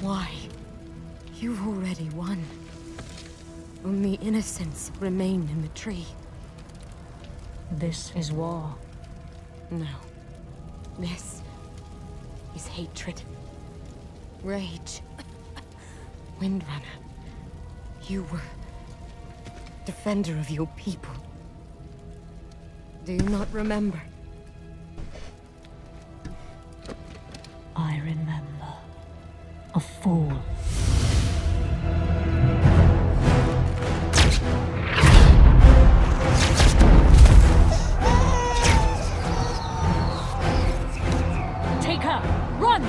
Why? You've already won. Only innocents remain in the tree. This is war. No. This is hatred. Rage. Windrunner, you were defender of your people. Do you not remember? I remember. A fool. Take her! Run!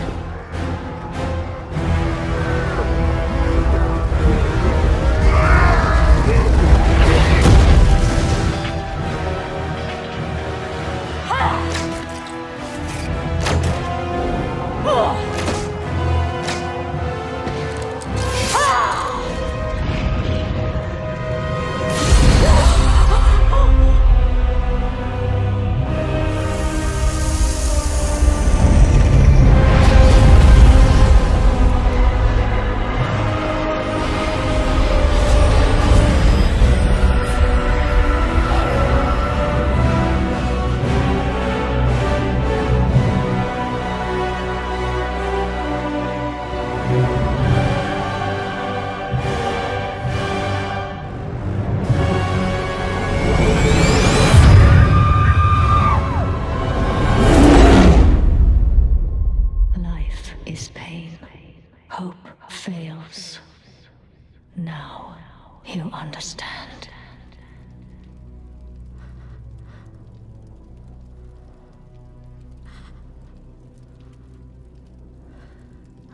Understand.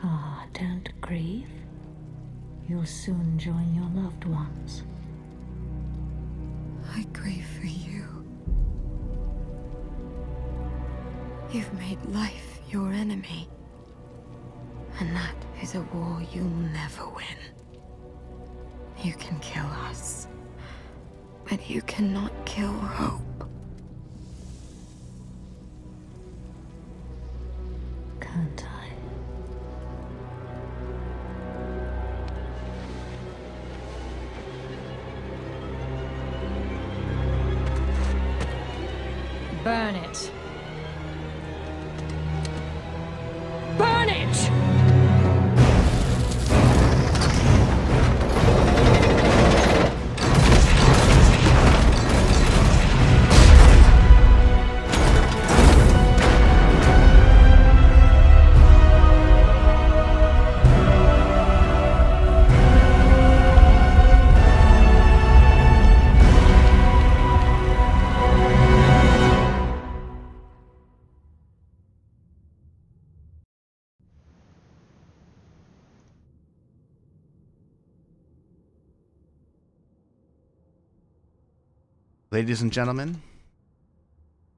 Ah, don't grieve. You'll soon join your loved ones. I grieve for you. You've made life your enemy. And that is a war you'll never win. You can kill us, but you cannot kill hope. Can't I? Burn it. Burn it! Ladies and gentlemen,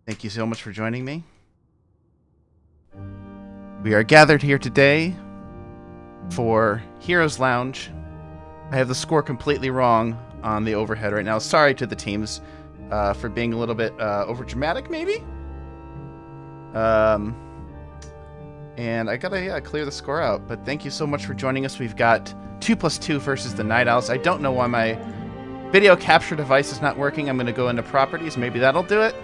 thank you so much for joining me. We are gathered here today for Heroes Lounge. I have the score completely wrong on the overhead right now. Sorry to the teams for being a little bit overdramatic, maybe? And I gotta clear the score out, but thank you so much for joining us. We've got 2+2 versus the Night Owls. I don't know why my video capture device is not working. I'm going to go into properties. Maybe that'll do it.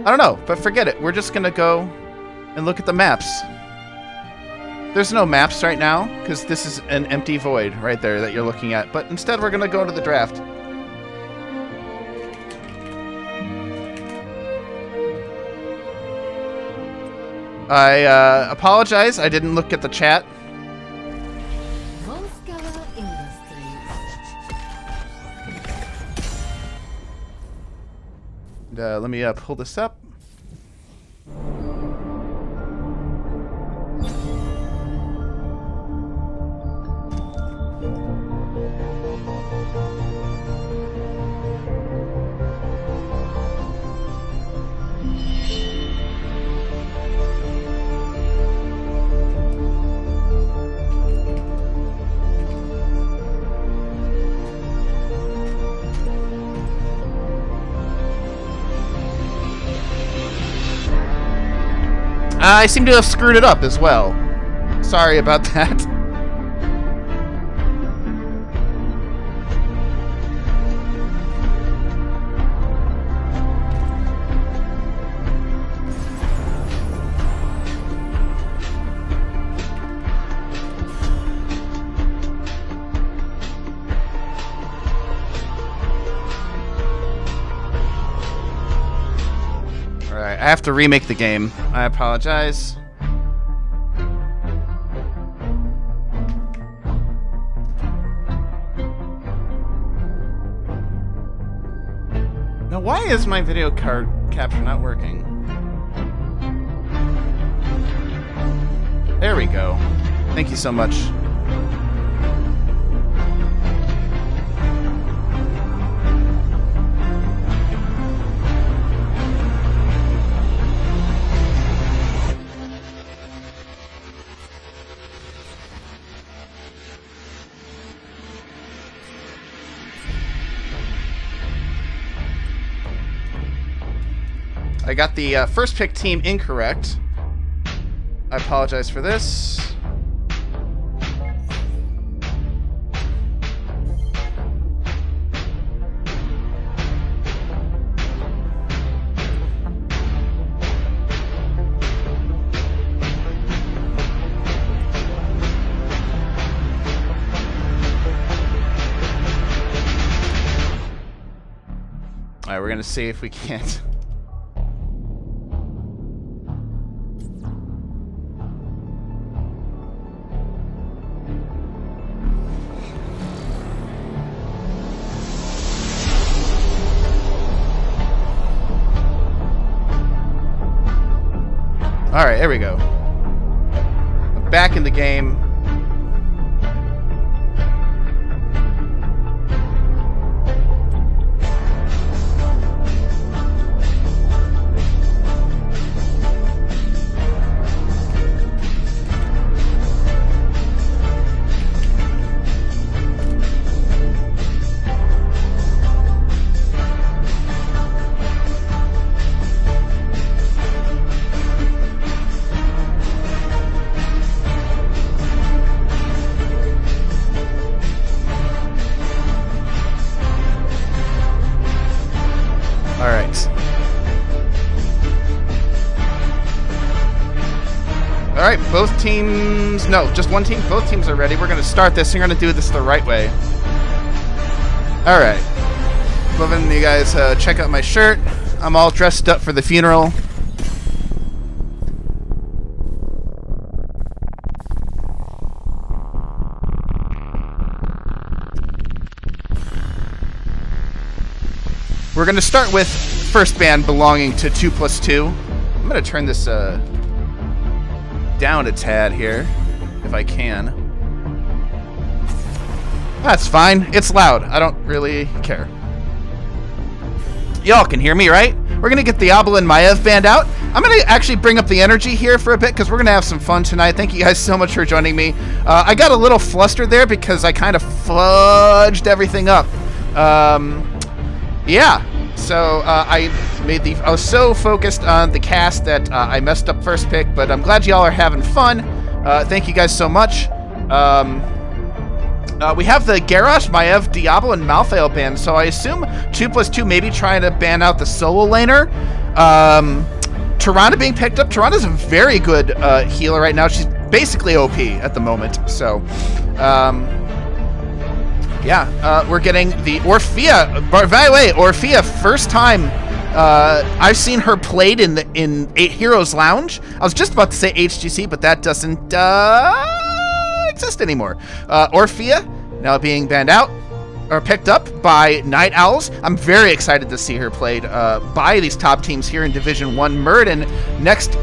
I don't know, but forget it. We're just going to go and look at the maps. There's no maps right now because this is an empty void right there that you're looking at. But instead, we're going to go to the draft. I apologize. I didn't look at the chat. Let me pull this up. I seem to have screwed it up as well. Sorry about that. I have to remake the game. I apologize. Now, why is my video card capture not working? There we go. Thank you so much. I got the first pick team incorrect. I apologize for this. Alright, we're gonna see if we can't. Alright, there we go. I'm back in the game. Alright, both teams... No, just one team. Both teams are ready. We're going to start this. We're going to do this the right way. Alright. Loving you guys check out my shirt. I'm all dressed up for the funeral. We're going to start with first band belonging to 2+2. I'm going to turn this down a tad here, if I can. That's fine. It's loud. I don't really care. Y'all can hear me, right? We're going to get Diablo and Maiev band out. I'm going to actually bring up the energy here for a bit because we're going to have some fun tonight. Thank you guys so much for joining me. I got a little flustered there because I kind of fudged everything up. Yeah. So I was so focused on the cast that I messed up first pick, but I'm glad y'all are having fun. Thank you guys so much. We have the Garrosh, Maiev, Diablo, and Malthael band, so I assume 2+2 maybe trying to ban out the solo laner. Tyrande being picked up. Tyrande's a very good healer right now. She's basically OP at the moment, so... yeah, we're getting the Orphea. By the way, Orphea, first time I've seen her played in 8 Heroes Lounge. I was just about to say HGC, but that doesn't exist anymore. Orphea now being banned out or picked up by Night Owls. I'm very excited to see her played by these top teams here in Division 1. Muradin next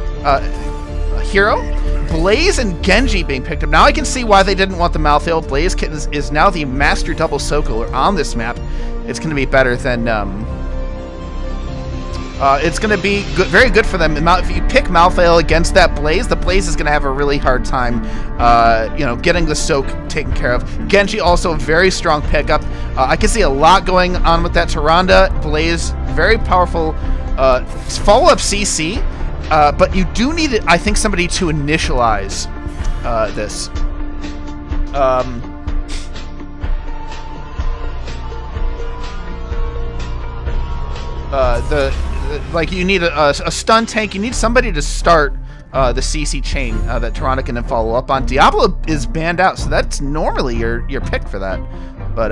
hero. Blaze and Genji being picked up. Now I can see why they didn't want the Malthael. Blaze is now the master double soaker on this map. It's going to be better than... it's going to be good, very good for them. If you pick Malthael against that Blaze, the Blaze is going to have a really hard time, you know, getting the soak taken care of. Genji also a very strong pickup. I can see a lot going on with that. Tyrande, Blaze, very powerful follow-up CC. But you do need, I think, somebody to initialize this. Like you need a stun tank. You need somebody to start the CC chain that Tyrande can then follow up on. Diablo is banned out, so that's normally your pick for that. But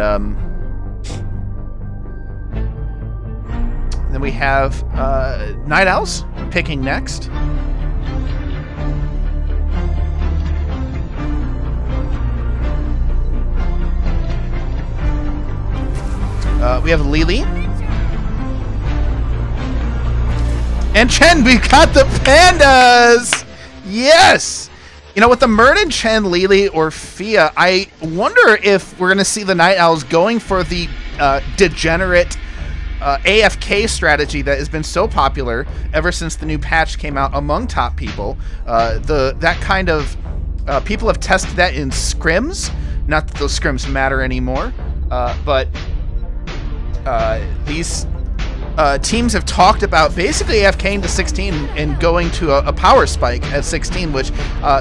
then we have Night Owls picking next. We have Lili. And Chen, we got the pandas! Yes! You know, with the Murden, Chen, Lili, or Fia, I wonder if we're going to see the Night Owls going for the degenerate AFK strategy that has been so popular ever since the new patch came out among top people. That kind of... people have tested that in scrims. Not that those scrims matter anymore, but these teams have talked about basically AFKing to 16 and going to a power spike at 16, which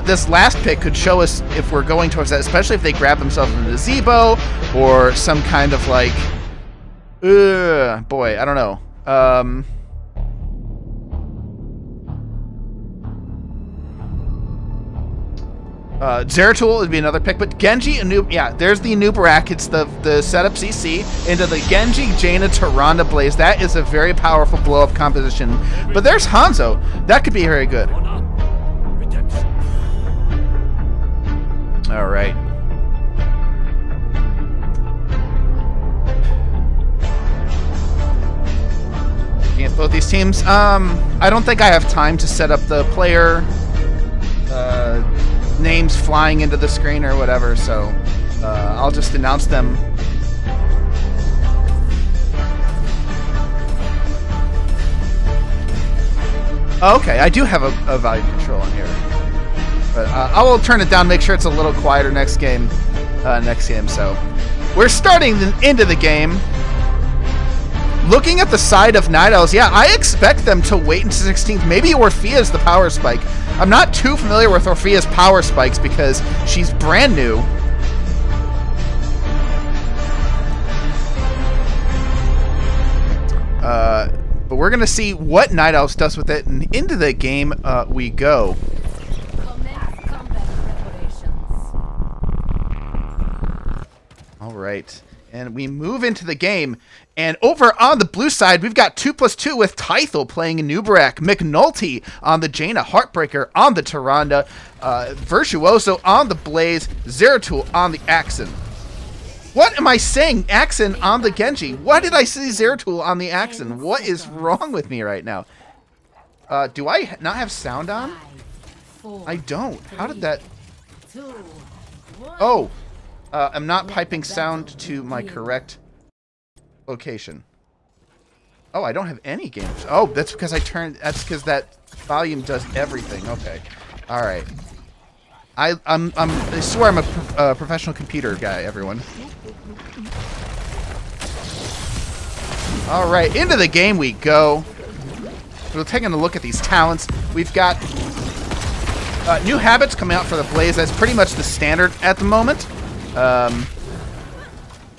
this last pick could show us if we're going towards that, especially if they grab themselves in the Zebo or some kind of like, boy, I don't know. Zeratul would be another pick, but Genji, yeah, there's the Anubarak. It's the setup CC into the Genji, Jaina, Tyrande Blaze. That is a very powerful blow-up composition. But there's Hanzo. That could be very good. All right. Against both these teams. I don't think I have time to set up the player names flying into the screen or whatever, so I'll just announce them. Okay, I do have a volume control in here, but I will turn it down, make sure it's a little quieter next game. So we're starting into the game. Looking at the side of Night Owls, yeah, I expect them to wait until 16th. Maybe Orphea's the power spike. I'm not too familiar with Orphea's power spikes because she's brand new. But we're going to see what Night Owls does with it, and into the game we go. All right. And we move into the game. And over on the blue side, we've got 2+2 with Tythel playing Anubarak, McNulty on the Jaina, Heartbreaker on the Tyrande, Virtuoso on the Blaze, Zeratul on the Axen. What am I saying? Axen on the Genji. Why did I see Zeratul on the Axen? What is wrong with me right now? Do I not have sound on? I don't. How did that... Oh. I'm not piping sound to my correct location. Oh, I don't have any games. Oh, that's because that's because that volume does everything. Okay. All right. I swear I'm a professional computer guy, everyone. All right, into the game we go. We're taking a look at these talents. We've got new habits coming out for the Blaze. That's pretty much the standard at the moment.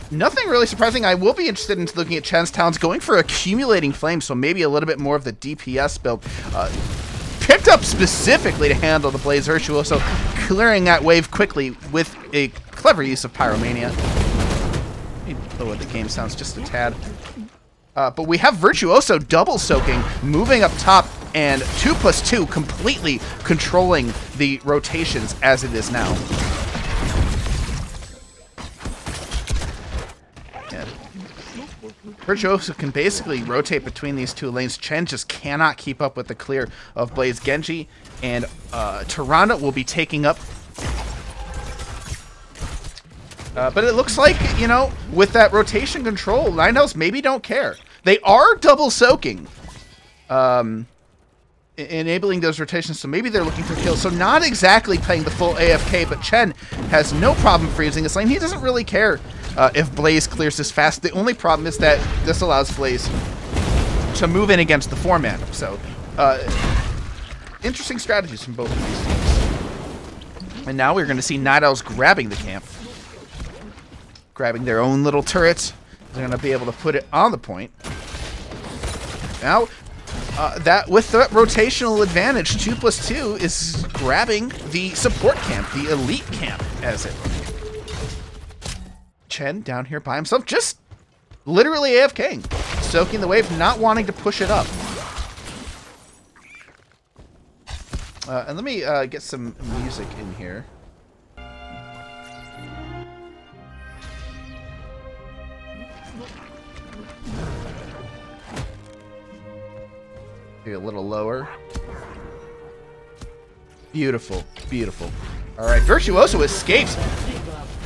Nothing really surprising. I will be interested in looking at Chen's talents, going for accumulating flames, so maybe a little bit more of the DPS build. Picked up specifically to handle the Blaze Virtuoso, clearing that wave quickly with a clever use of Pyromania. Let me lower the game sounds just a tad. But we have Virtuoso double soaking, moving up top, and 2+2 completely controlling the rotations as it is now. Virtuoso can basically rotate between these two lanes. Chen just cannot keep up with the clear of Blaze Genji, and Tyrande will be taking up. But it looks like, you know, with that rotation control, Night Owls maybe don't care. They are double soaking, enabling those rotations, so maybe they're looking for kills. So not exactly playing the full AFK, but Chen has no problem freezing this lane. He doesn't really care if Blaze clears this fast. The only problem is that this allows Blaze to move in against the 4-man. So, interesting strategies from both of these teams. And now we're going to see Night Owls grabbing the camp. Grabbing their own little turrets. They're going to be able to put it on the point. Now, that with the rotational advantage, 2+2 is grabbing the support camp, the elite camp, as it were. Chen down here by himself, just literally AFKing, soaking the wave, not wanting to push it up. And let me get some music in here. Maybe a little lower. Beautiful, beautiful. All right, Virtuoso escapes.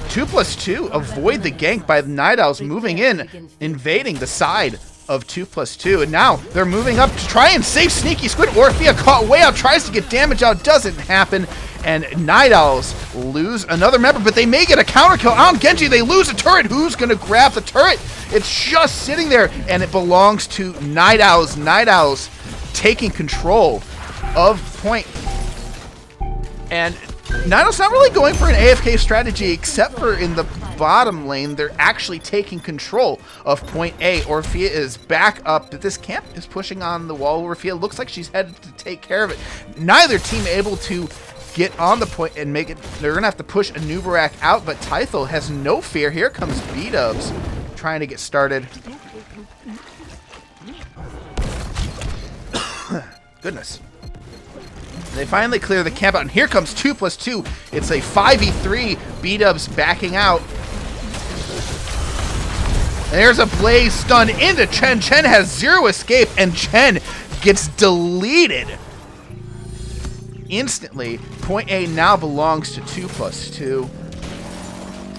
2+2 avoid the gank by the Night Owls, moving in, invading the side of 2+2, and now they're moving up to try and save Sneaky Squid. Orphea caught way out, tries to get damage out, doesn't happen, and Night Owls lose another member, but they may get a counter kill on Genji. They lose a turret. Who's gonna grab the turret? It's just sitting there, and it belongs to Night Owls. Night Owls taking control of point. And Night Owls not really going for an AFK strategy, except for in the bottom lane. They're actually taking control of point A. Orphea is back up, but this camp is pushing on the wall. Orphea looks like she's headed to take care of it. Neither team able to get on the point and make it. They're going to have to push Anubarak out, but Tythel has no fear. Here comes B-Dubs trying to get started. Goodness. They finally clear the camp out, and here comes 2+2. It's a 5v3. B-Dubs backing out. There's a Blaze stun into Chen. Chen has zero escape, and Chen gets deleted instantly. Point A now belongs to 2+2.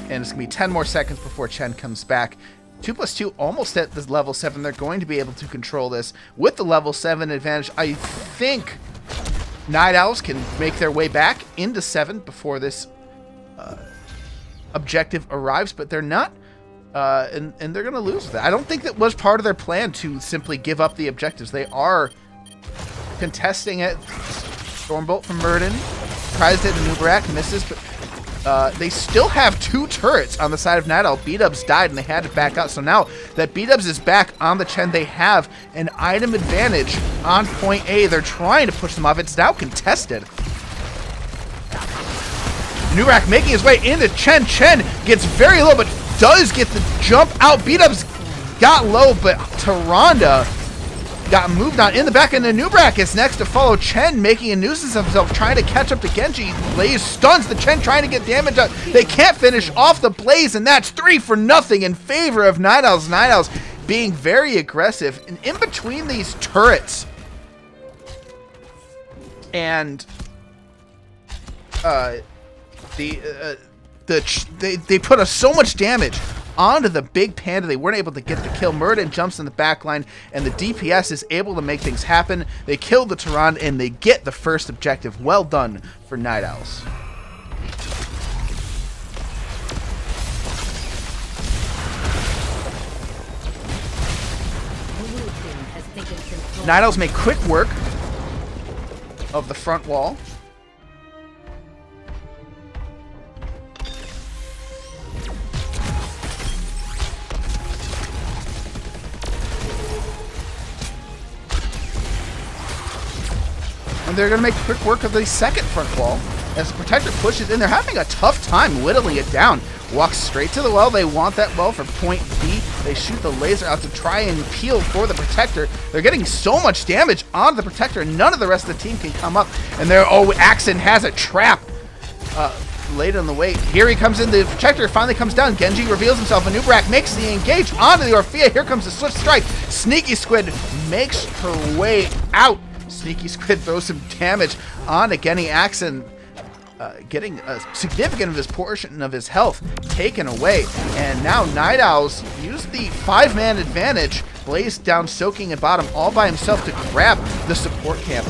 And it's going to be 10 more seconds before Chen comes back. 2+2 almost at this level 7. They're going to be able to control this with the level 7 advantage. I think Night Owls can make their way back into 7 before this objective arrives, but they're not, and they're going to lose that. I don't think that was part of their plan to simply give up the objectives. They are contesting it. Stormbolt from Murden tries to hit Anubarak, misses, but they still have 2 turrets on the side of Night Owl. B-Dubs died and they had to back out. So now that B-Dubs is back on the Chen, they have an item advantage on point A. They're trying to push them off. It's now contested. Anubarak making his way into Chen. Chen gets very low, but does get the jump out. B-Dubs got low, but Tyrande got moved on in the back, and Anubarak is next to follow. Chen making a nuisance of himself, trying to catch up to Genji. Blaze stuns the Chen, trying to get damage out. They can't finish off the Blaze, and that's 3-0 in favor of Night Owls. Night Owls being very aggressive, and in between these turrets and they put us so much damage onto the big panda. They weren't able to get the kill. Murden jumps in the back line, and the DPS is able to make things happen. They kill the Tyrande, and they get the first objective. Well done for Night Owls. Night Owls make quick work of the front wall. And they're going to make quick work of the second front wall as the Protector pushes in. They're having a tough time whittling it down. Walks straight to the well. They want that well for point B. They shoot the laser out to try and peel for the Protector. They're getting so much damage on the Protector, none of the rest of the team can come up. And there, Axon has a trap laid on the way. Here he comes in. The Protector finally comes down. Genji reveals himself. Anubarak makes the engage onto the Orphea. Here comes the Swift Strike. Sneaky Squid makes her way out. Sneaky Squid throws some damage on Genny Axon, getting a significant of his portion of his health taken away. And now Night Owls use the 5-man advantage. Blaze down, soaking at bottom all by himself to grab the support camp.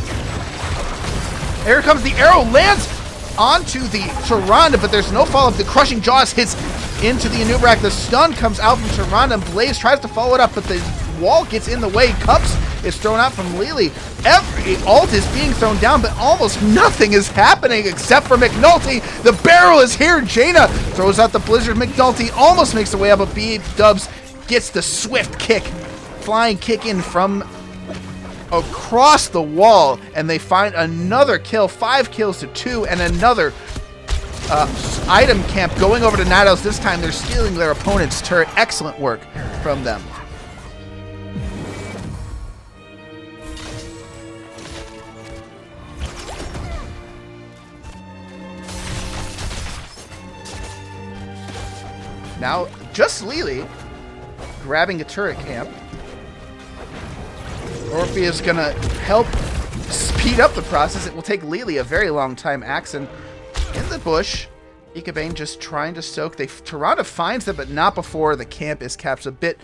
Here comes the arrow, lands onto the Tyrande, but there's no follow-up. The Crushing Jaws hits into the Anubarak. The stun comes out from Tyrande, and Blaze tries to follow it up, but the wall gets in the way. Cups is thrown out from Lily. Every ult is being thrown down, but almost nothing is happening except for McNulty. The barrel is here. Jaina throws out the Blizzard. McNulty almost makes the way up, but B-Dubs gets the swift kick, flying kick in from across the wall, and they find another kill. 5 kills to 2, and another item camp going over to Night Owls. This time they're stealing their opponent's turret. Excellent work from them. Now, just Lily grabbing a turret camp. Orphea's gonna help speed up the process. It will take Lily a very long time. Axon in the bush. Ikebane just trying to soak. Tyrande finds them, but not before the camp is capped. A bit,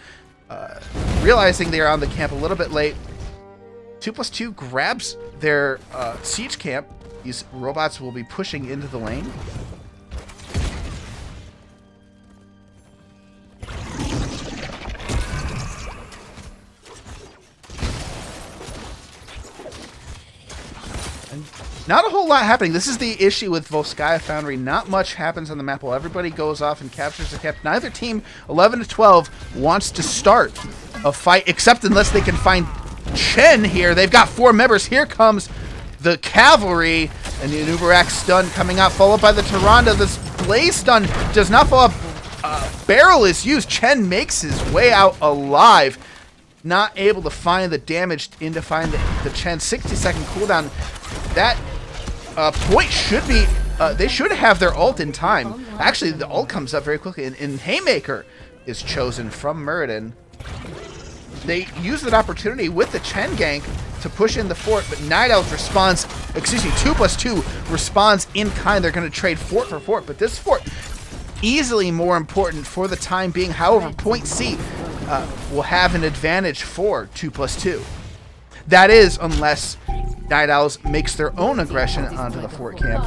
realizing they are on the camp a little bit late. 2+2 grabs their siege camp. These robots will be pushing into the lane. And not a whole lot happening. This is the issue with Volskaya Foundry. Not much happens on the map while everybody goes off and captures the camp. Neither team, 11 to 12, wants to start a fight, except unless they can find Chen here. They've got 4 members. Here comes the cavalry, and the Anubarak stun coming out, followed by the Tyrande. This blaze stun does not fall up. Barrel is used. Chen makes his way out alive. Not able to find the damage in to find the Chen. 60-second cooldown. That point should be... they should have their ult in time. Actually, the ult comes up very quickly, and Haymaker is chosen from Muradin. They use that opportunity with the Chen gank to push in the fort, but Night Owls responds, 2+2 responds in kind. They're going to trade fort for fort, but this fort easily more important for the time being. However, point C will have an advantage for 2+2. That is, unless Night Owls makes their own aggression onto the fort camp.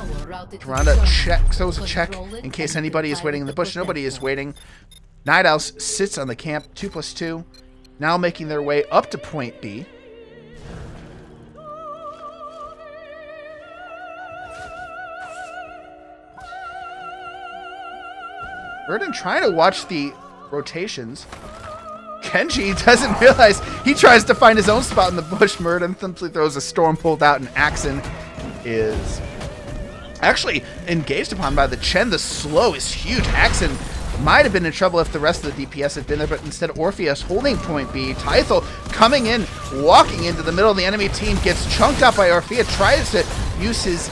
Tyrande throws a check in case anybody is waiting in the bush. Nobody is waiting. Night Owls sits on the camp, 2+2. Now making their way up to point B. Muradin trying to watch the rotations. Genji doesn't realize. He tries to find his own spot in the bush. Muradin simply throws a storm pulled out, and Axon is actually engaged upon by the Chen. The slow is huge. Axon might have been in trouble if the rest of the DPS had been there, but instead Orpheus holding point B. Tythel coming in, walking into the middle of the enemy team, gets chunked out by Orpheus, tries to use his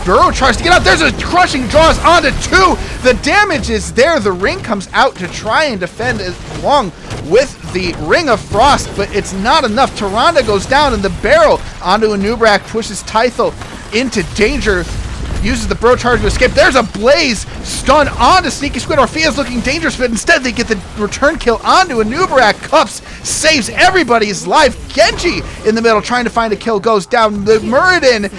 Burrow, tries to get out. There's a crushing draws onto 2. The damage is there. The ring comes out to try and defend along with the Ring of Frost, but it's not enough. Tyrande goes down, and the barrel onto Anubarak pushes Tythel into danger. Uses the Bro Charge to escape. There's a Blaze stun onto Sneaky Squid. Orphea's looking dangerous, but instead they get the return kill onto Anubarak. Cups saves everybody's life. Genji in the middle trying to find a kill goes down. The Muradin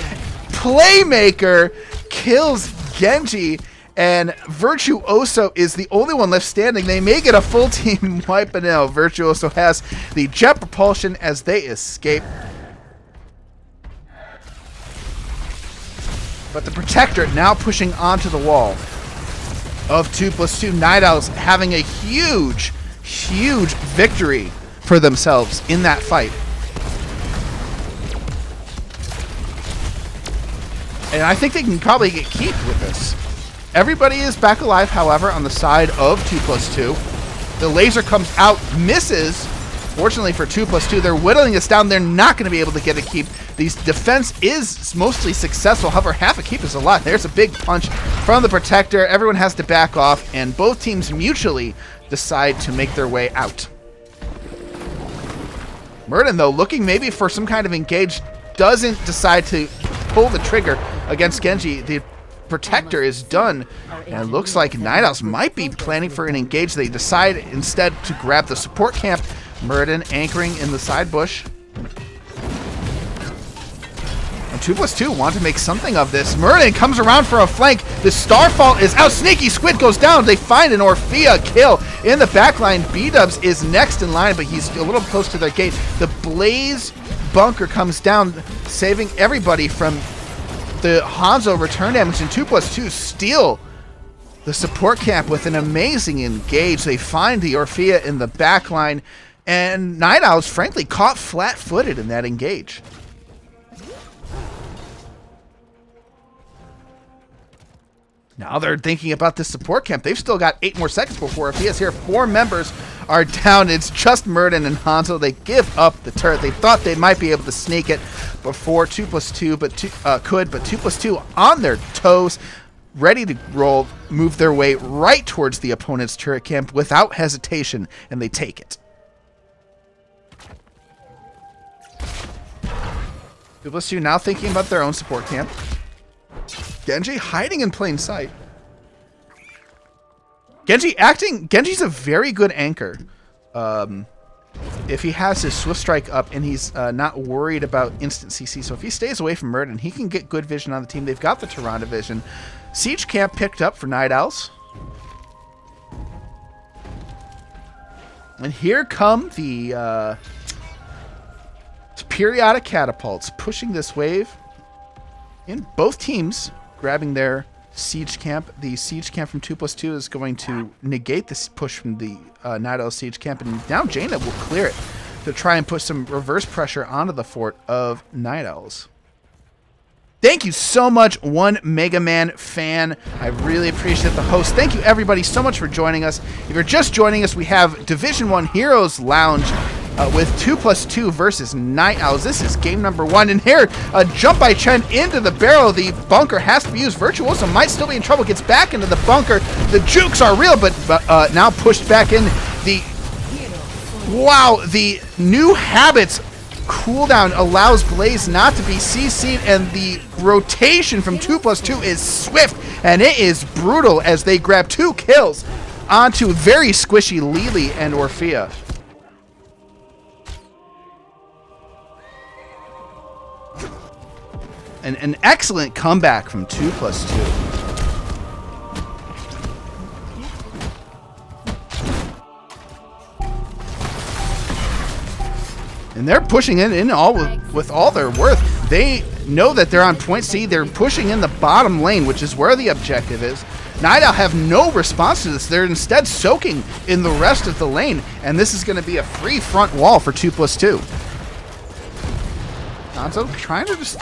Playmaker kills Genji, and Virtuoso is the only one left standing. They may get a full team wipe, but no, Virtuoso has the jet propulsion as they escape. But the Protector now pushing onto the wall of 2+2. Night Owls having a huge, huge victory for themselves in that fight. And I think they can probably get keep with this. Everybody is back alive, however, on the side of 2+2. The laser comes out, misses. Fortunately for 2+2, they're whittling this down. They're not going to be able to get a keep. The defense is mostly successful. However, half a keep is a lot. There's a big punch from the Protector. Everyone has to back off, and both teams mutually decide to make their way out. Muradin, though, looking maybe for some kind of engage, doesn't decide to pull the trigger against Genji. The Protector is done, and it looks like Night Owls might be planning for an engage. They decide instead to grab the support camp. Muradin anchoring in the side bush. And 2+2 want to make something of this. Muradin comes around for a flank. The Starfall is out. Sneaky Squid goes down. They find an Orphea kill in the backline. B-Dubs is next in line, but he's a little close to their gate. The Blaze bunker comes down, saving everybody from the Hanzo return damage. And 2+2 steal the support camp with an amazing engage. They find the Orphea in the backline. And Night Owls, frankly, caught flat-footed in that engage. Now they're thinking about the support camp. They've still got 8 more seconds before Orphea's here. 4 members are down. It's just Muradin and Hanzo. They give up the turret. They thought they might be able to sneak it before 2+2 but 2+2 on their toes. ready to roll, move their way right towards the opponent's turret camp without hesitation, and they take it. 2+2 now thinking about their own support camp. Genji hiding in plain sight. Genji's a very good anchor. If he has his Swift Strike up and he's not worried about instant CC. So if he stays away from Murden, he can get good vision on the team. They've got the Tyrande vision. Siege Camp picked up for Night Owls. And here come the periodic catapults pushing this wave in both teams, grabbing their Siege Camp. The Siege Camp from 2+2 is going to negate this push from the Night Owl Siege Camp, and now Jaina will clear it to try and put some reverse pressure onto the fort of Night Owls. Thank you so much, One Mega Man fan. I really appreciate the host. Thank you, everybody, so much for joining us. If you're just joining us, we have Division 1 Heroes Lounge with 2+2 versus Night Owls. This is game number 1. And here, a jump by Chen into the barrel. The bunker has to be used. Virtuoso might still be in trouble. Gets back into the bunker. The jukes are real, but now pushed back in. The new habits cooldown allows Blaze not to be CC'd, and the rotation from 2+2 is swift, and it is brutal as they grab 2 kills onto very squishy Lili and Orphea. An excellent comeback from 2+2. And they're pushing it in all with all their worth. They know that they're on point C. They're pushing in the bottom lane, which is where the objective is. Night Owl have no response to this. They're instead soaking in the rest of the lane, and this is going to be a free front wall for 2+2. Hanzo trying to just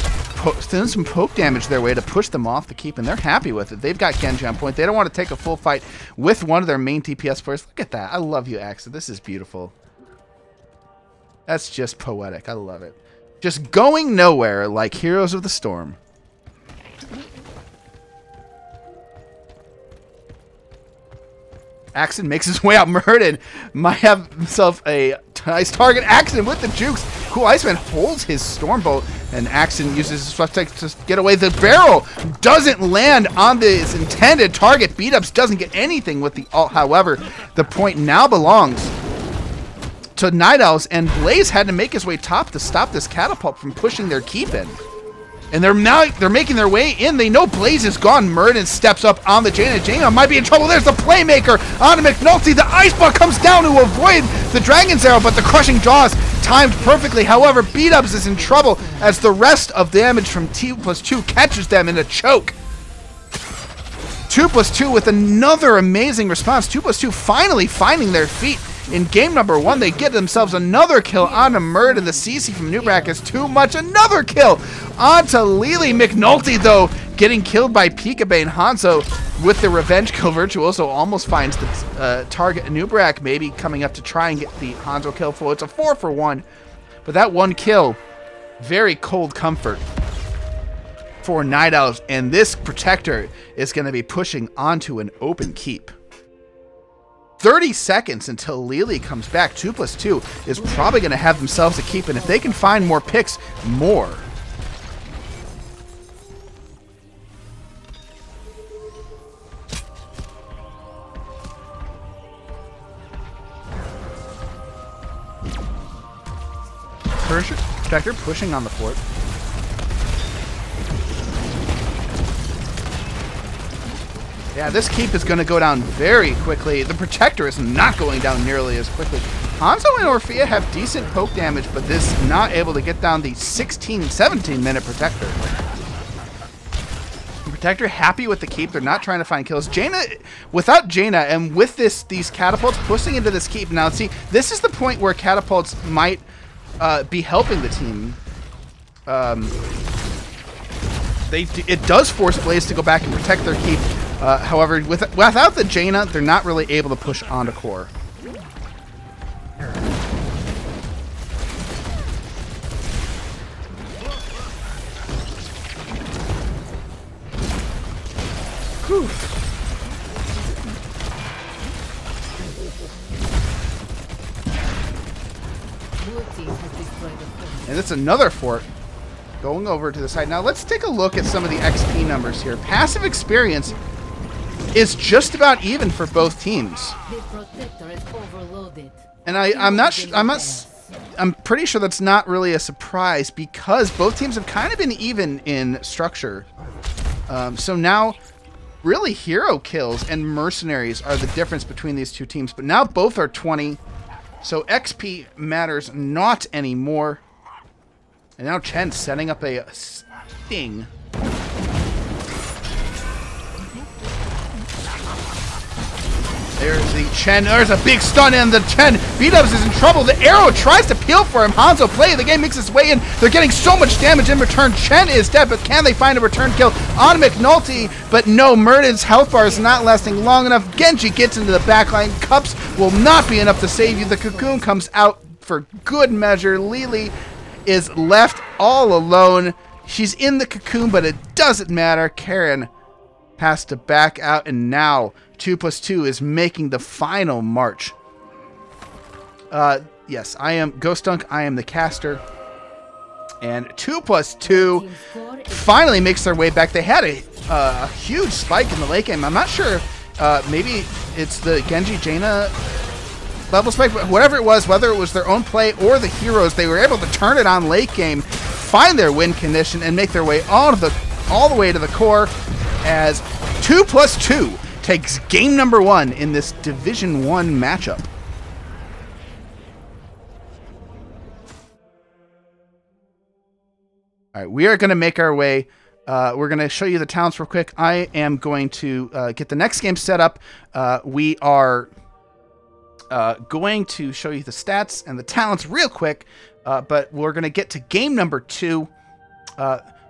send some poke damage their way to push them off the keep, and they're happy with it. They've got Genji on point. They don't want to take a full fight with one of their main DPS players. Look at that. I love you, Axa. This is beautiful. That's just poetic. I love it. Just going nowhere like Heroes of the Storm. Axon makes his way out. Murden might have himself a nice target. Axon with the jukes. Cool Iceman holds his Stormbolt, and Axon uses his Swift Strike to get away. The barrel doesn't land on his intended target. Beat-Ups doesn't get anything with the ult. However, the point now belongs to Night Owls, and Blaze had to make his way top to stop this catapult from pushing their keep in. And they're making their way in. They know Blaze is gone. Murden steps up on the Jaina. Jaina might be in trouble. There's the playmaker on McNulty. The Ice Ball comes down to avoid the Dragon's Arrow, but the Crushing Jaws timed perfectly. However, Beat-Ups is in trouble as the rest of damage from 2+2 catches them in a choke. 2+2 with another amazing response. 2+2 finally finding their feet. In game number 1, they get themselves another kill onto Murd, and the CC from Nubrak is too much. Another kill onto Lili. McNulty, though, getting killed by Peekabane. Hanzo with the revenge kill. Virtuoso almost finds the target. Nubrak maybe coming up to try and get the Hanzo kill full. It's a 4 for 1. But that one kill, very cold comfort for Night Owls. And this Protector is going to be pushing onto an open keep. 30 seconds until Lili comes back. 2+2 is probably going to have themselves a keep, and if they can find more picks, more. Protector pushing on the fort. Yeah, this keep is going to go down very quickly. The Protector is not going down nearly as quickly. Hanzo and Orphea have decent poke damage, but this is not able to get down the 17-minute Protector. The Protector happy with the keep. They're not trying to find kills. Jaina, without Jaina, and with these catapults pushing into this keep. Now, see, this is the point where catapults might be helping the team. It does force Blaze to go back and protect their keep. However, without the Jaina, they're not really able to push onto core. And it's another fort going over to the side. Now let's take a look at some of the XP numbers here. Passive experience is just about even for both teams. And I'm pretty sure that's not really a surprise because both teams have kind of been even in structure. So now really hero kills and mercenaries are the difference between these two teams. But now both are 20. So XP matters not anymore. And now Chen setting up a sting. There's the Chen. There's a big stun and the Chen. B-Dubs is in trouble. The arrow tries to peel for him. Hanzo play the game, makes its way in. They're getting so much damage in return. Chen is dead, but can they find a return kill on McNulty? But no, Murden's health bar is not lasting long enough. Genji gets into the backline. Cups will not be enough to save you. The cocoon comes out for good measure. Lily is left all alone. She's in the cocoon, but it doesn't matter. Karen has to back out, and now 2+2 is making the final march. Yes, I am Ghost Dunk. I am the caster. And 2+2 finally makes their way back. They had a huge spike in the late game. I'm not sure. Maybe it's the Genji Jaina level spike, but whatever it was, whether it was their own play or the heroes, they were able to turn it on late game, find their win condition, and make their way all the way to the core as 2+2 takes game number 1 in this Division 1 matchup. All right, we are going to make our way. We're going to show you the talents real quick. I am going to get the next game set up. We are going to show you the stats and the talents real quick, but we're going to get to game number 2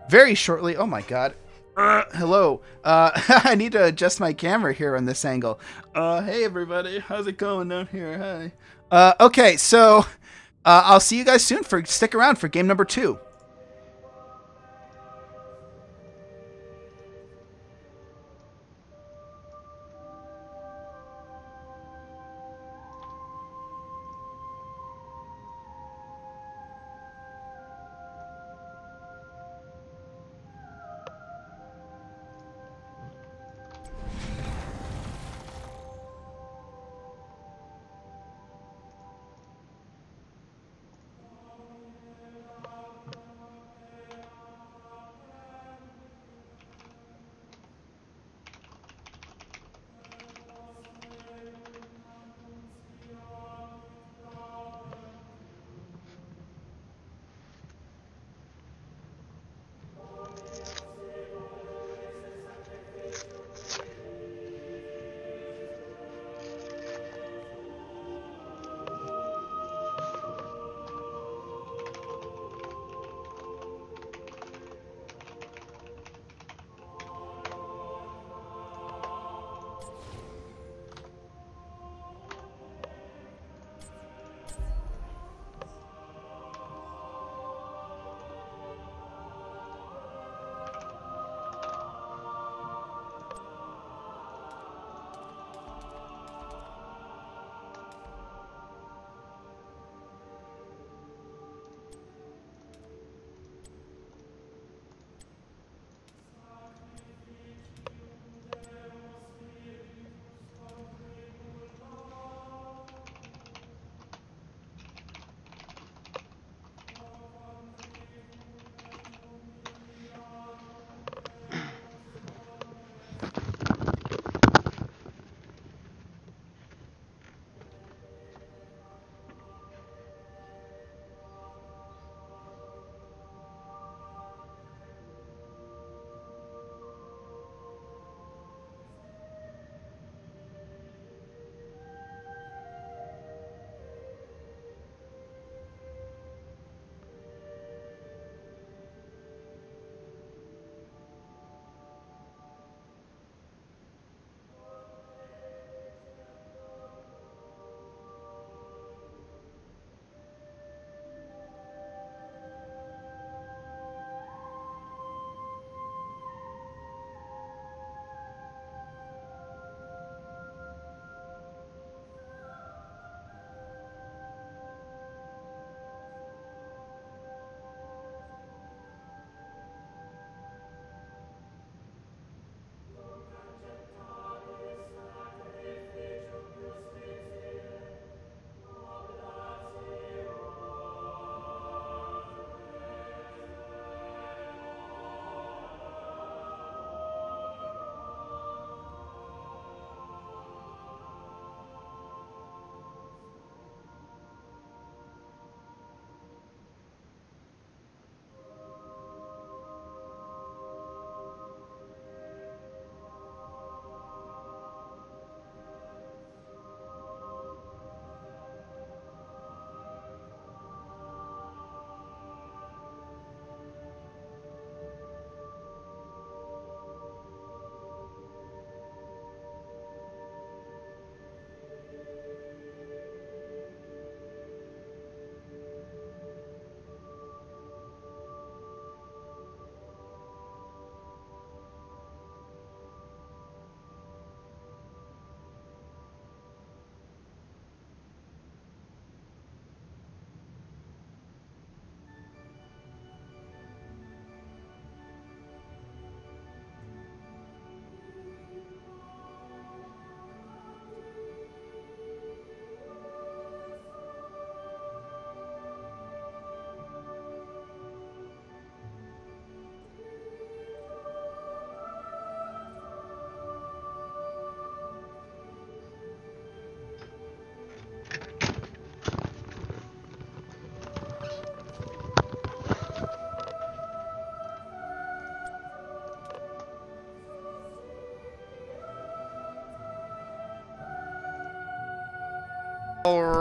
very shortly. Oh my god. Hello. I need to adjust my camera here on this angle. Hey everybody, how's it going down here? Hi. Okay, so I'll see you guys soon. Stick around for game number 2.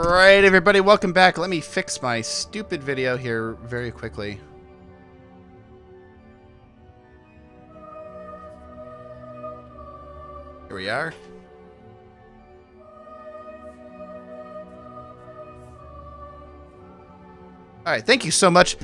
Alright, everybody, welcome back. Let me fix my stupid video here very quickly. Here we are. Alright, thank you so much.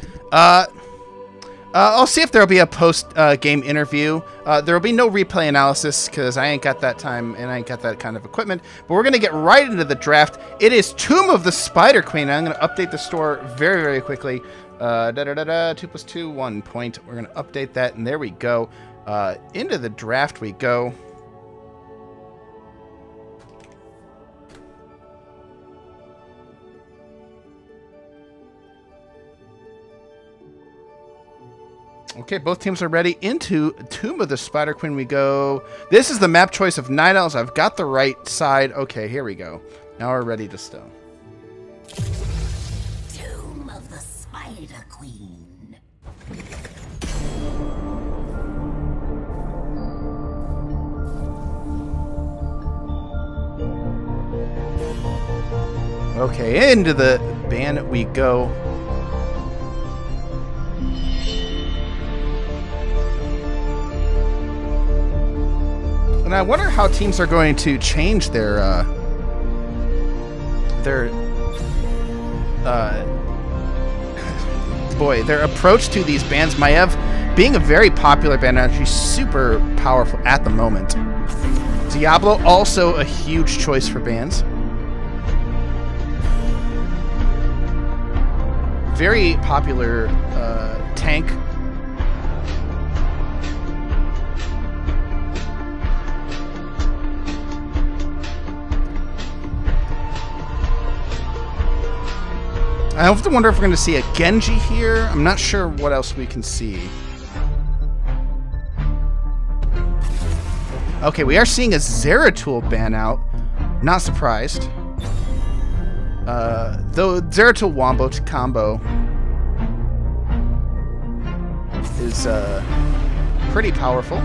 I'll see if there'll be a post-game interview. There'll be no replay analysis because I ain't got that time and I ain't got that kind of equipment. But we're going to get right into the draft. It is Tomb of the Spider Queen. I'm going to update the store very, very quickly. 2 + 2, 1 point. We're going to update that, and there we go. Into the draft we go. Okay, both teams are ready. Into Tomb of the Spider Queen we go. This is the map choice of Night Owls. I've got the right side. Okay, here we go. Now we're ready to stone. Tomb of the Spider Queen. Okay, into the ban we go. And I wonder how teams are going to change their approach to these bands. Maiev being a very popular band, actually super powerful at the moment. Diablo also a huge choice for bands. Very popular tank. I have to wonder if we're going to see a Genji here. I'm not sure what else we can see. Okay, we are seeing a Zeratul ban out. Not surprised. Though Zeratul Wombo combo is pretty powerful.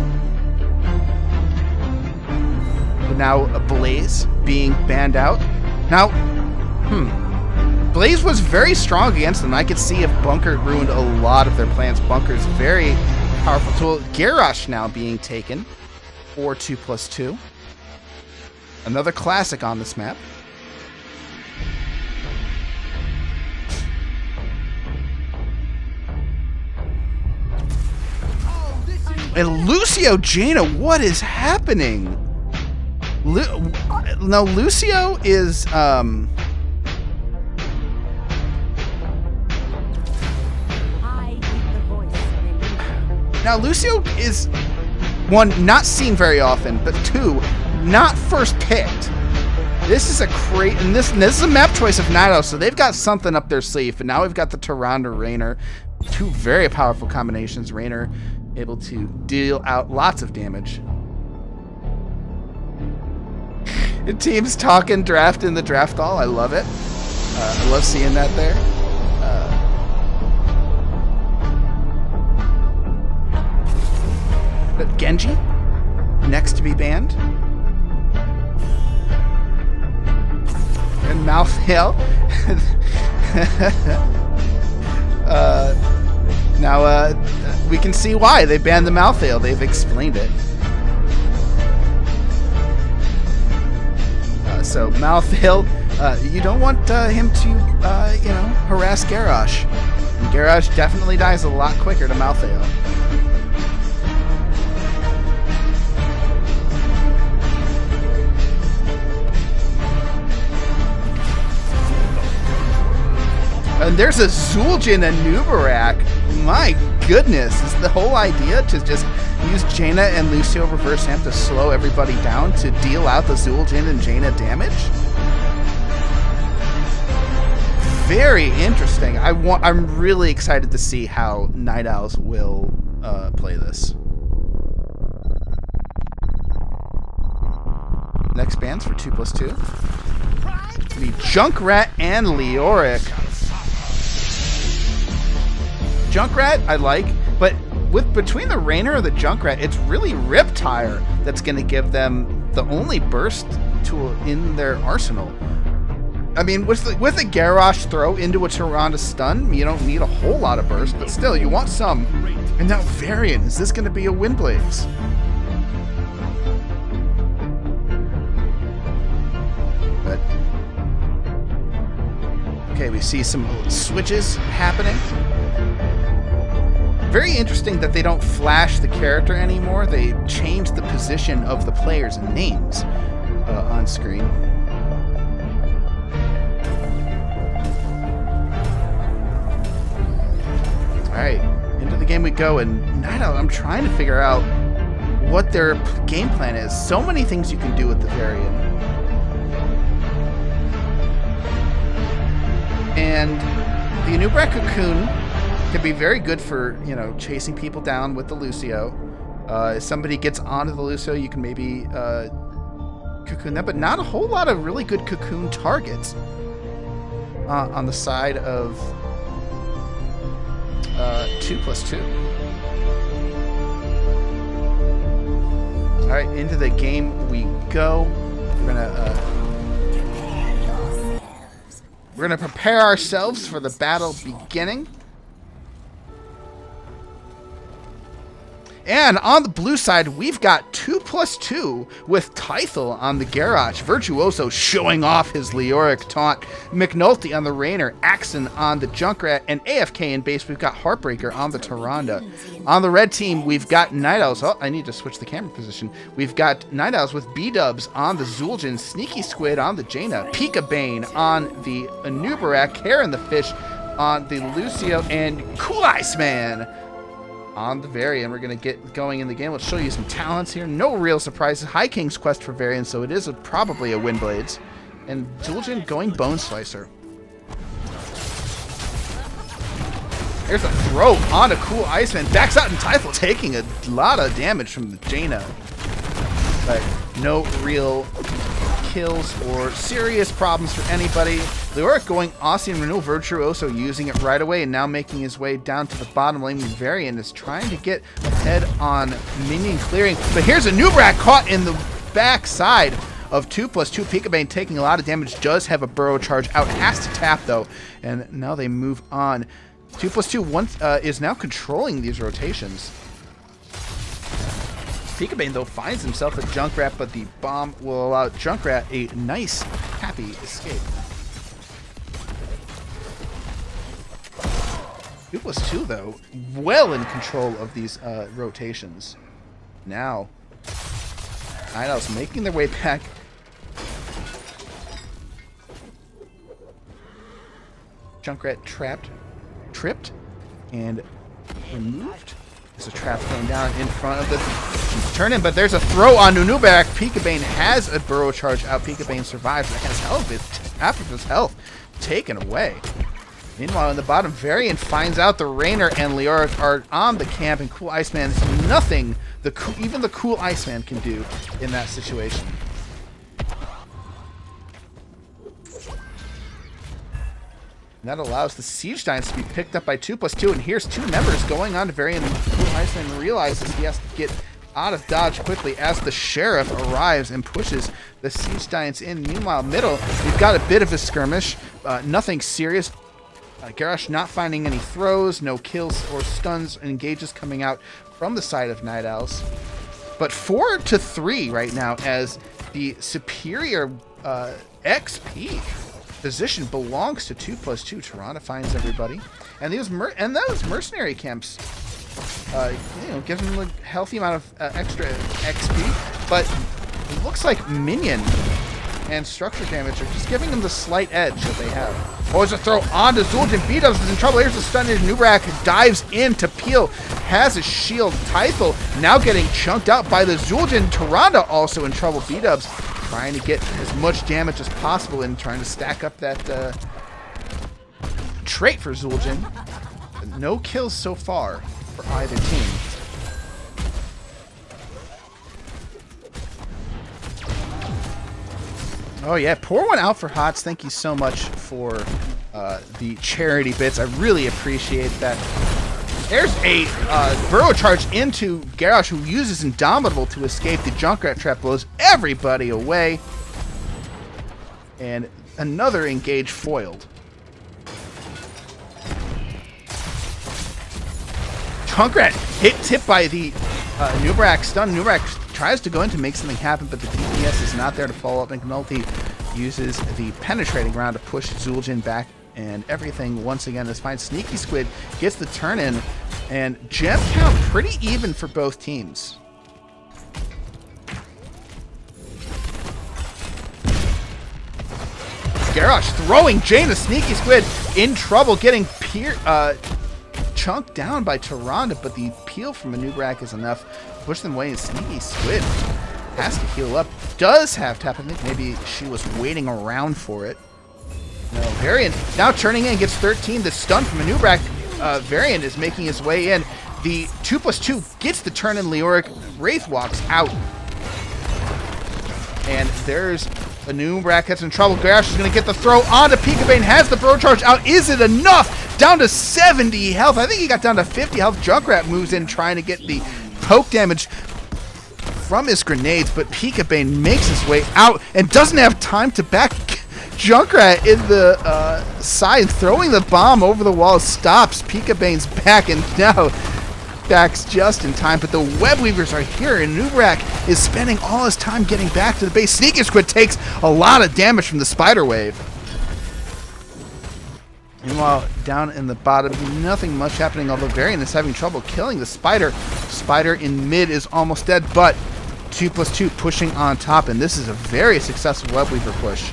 But now a Blaze being banned out. Now, Blaze was very strong against them. I could see if Bunker ruined a lot of their plans. Bunker's very powerful tool. Garrosh now being taken for 2 + 2. Another classic on this map. And Lucio Jaina, what is happening? Now Lucio is Now, Lucio is, one, not seen very often, but two, not first picked. This is a and this is a map choice of Night Owls, so they've got something up their sleeve. And now we've got the Tyrande Raynor. Two very powerful combinations. Raynor able to deal out lots of damage. The team's talking draft in the draft hall. I love it. I love seeing that there. But Genji, next to be banned. And Malthael. Now, we can see why they banned the Malthael. They've explained it. So Malthael, you don't want him to, you know, harass Garrosh. And Garrosh definitely dies a lot quicker to Malthael. And there's a Zul'jin and Nubarak. My goodness, is the whole idea to just use Jaina and Lucio reverse amp to slow everybody down to deal out the Zul'jin and Jaina damage? Very interesting. I'm really excited to see how Night Owls will play this. Next bands for 2 + 2. The Junkrat and Leoric. Junkrat, I like, but between the Raynor and the Junkrat, it's really Riptire that's going to give them the only burst tool in their arsenal. I mean, with the Garrosh throw into a Tyrande stun, you don't need a whole lot of burst, but still, you want some. And now Varian, is this going to be a Windblaze? But okay, we see some switches happening. Very interesting that they don't flash the character anymore. They change the position of the players and names on screen. Alright, into the game we go, and Night Owl, I'm trying to figure out what their game plan is. So many things you can do with the Varian. And the Anub'arak Cocoon can be very good for, you know, chasing people down with the Lucio. If somebody gets onto the Lucio, you can maybe cocoon them, but not a whole lot of really good cocoon targets on the side of 2+2. All right, into the game we go. We're gonna prepare ourselves for the battle beginning. And on the blue side, we've got 2+2 with Tythel on the Garrosh, Virtuoso showing off his Leoric taunt, McNulty on the Raynor, Axon on the Junkrat, and AFK in base, we've got Heartbreaker on the Tyrande. On the red team, we've got Night Owls. Oh, I need to switch the camera position. We've got Night Owls with B-Dubs on the Zul'jin, Sneaky Squid on the Jaina, Pika Bane on the Anub'arak, Karen the Fish on the Lucio, and Cool Iceman on the Varian. We're going to get going in the game. Let's show you some talents here. No real surprises. High King's Quest for Varian, so it is probably a Windblades. And Zul'jin going Bone Slicer. There's a throw on a Cool Iceman. Backs out, and Tythel taking a lot of damage from the Jaina. But no real kills or serious problems for anybody. Leoric going Aussie and Renewal, Virtuoso using it right away and now making his way down to the bottom lane. Varian is trying to get ahead on minion clearing, but here's a Anub'arak caught in the back side of 2+2. Pika Bane taking a lot of damage, does have a burrow charge out, has to tap though, and now they move on. 2+2 is now controlling these rotations. Pika Bane, though, finds himself a Junkrat, but the bomb will allow Junkrat a nice, happy escape. 2+2, though, well in control of these rotations. Now, Night Owls making their way back. Junkrat tripped, and removed. There's a trap thrown down in front of the turn in, but there's a throw on Anub'arak. Pika Bane has a burrow charge out. Pika Bane survives, but has half of his health taken away. Meanwhile, in the bottom, Varian finds out the Raynor and Leoric are on the camp, and Cool Iceman is nothing even the Cool Iceman can do in that situation. And that allows the Siege Giants to be picked up by 2+2, and here's two members going on to Varian, and Cool Iceman realizes he has to get out of dodge quickly as the Sheriff arrives and pushes the Siege Giants in. Meanwhile, middle, we've got a bit of a skirmish, nothing serious. Garrosh not finding any throws, no kills or stuns, and engages coming out from the side of Night Owls. But 4-3 right now as the superior XP position belongs to 2+2. Tyrande finds everybody, and those mercenary camps, give them a healthy amount of extra XP. But it looks like minion and structure damage are just giving them the slight edge that they have. Oh, there's a throw onto Zul'jin. B-Dubs is in trouble. Here's a stun. Anub'arak dives in to peel, has a shield. Tythel now getting chunked out by the Zul'jin. Tyrande also in trouble. B-Dubs trying to get as much damage as possible and trying to stack up that trait for Zul'jin. But no kills so far for either team. Oh yeah, pour one out for Hots. Thank you so much for the charity bits. I really appreciate that. There's a burrow charge into Garrosh, who uses Indomitable to escape. The Junkrat trap blows everybody away. And another engage foiled. Junkrat hit by the Nubrak stun. Nubrak tries to go in to make something happen, but the DPS is not there to follow up. McNulty uses the penetrating round to push Zul'jin back, and everything once again is fine. Sneaky Squid gets the turn in, and gem count pretty even for both teams. Garrosh throwing Jaina. Sneaky Squid in trouble, getting chunked down by Tyrande, but the peel from Nubrak is enough to push them away, and Sneaky Squid has to heal up. Does have tap. I think maybe she was waiting around for it. No, Varian now turning in, gets 13. The stun from Nubrak. Varian is making his way in. The 2+2 gets the turn in. Leoric Wraith walks out. And there's a Nubrak that's in trouble. Garrosh is going to get the throw onto Peekabane. Has the Bro Charge out. Is it enough? Down to 70 health. I think he got down to 50 health. Junkrat moves in trying to get the poke damage from his grenades, but Peekabane makes his way out and doesn't have time to back Junkrat in the side. Throwing the bomb over the wall stops Peekabane's back, and now backs just in time, but the Web Weavers are here, and Nubrak is spending all his time getting back to the base. Sneaky Squid takes a lot of damage from the Spider Wave. Meanwhile, down in the bottom, nothing much happening, although Varian is having trouble killing the Spider. Spider in mid is almost dead, but 2+2 pushing on top, and this is a very successful Web Weaver push.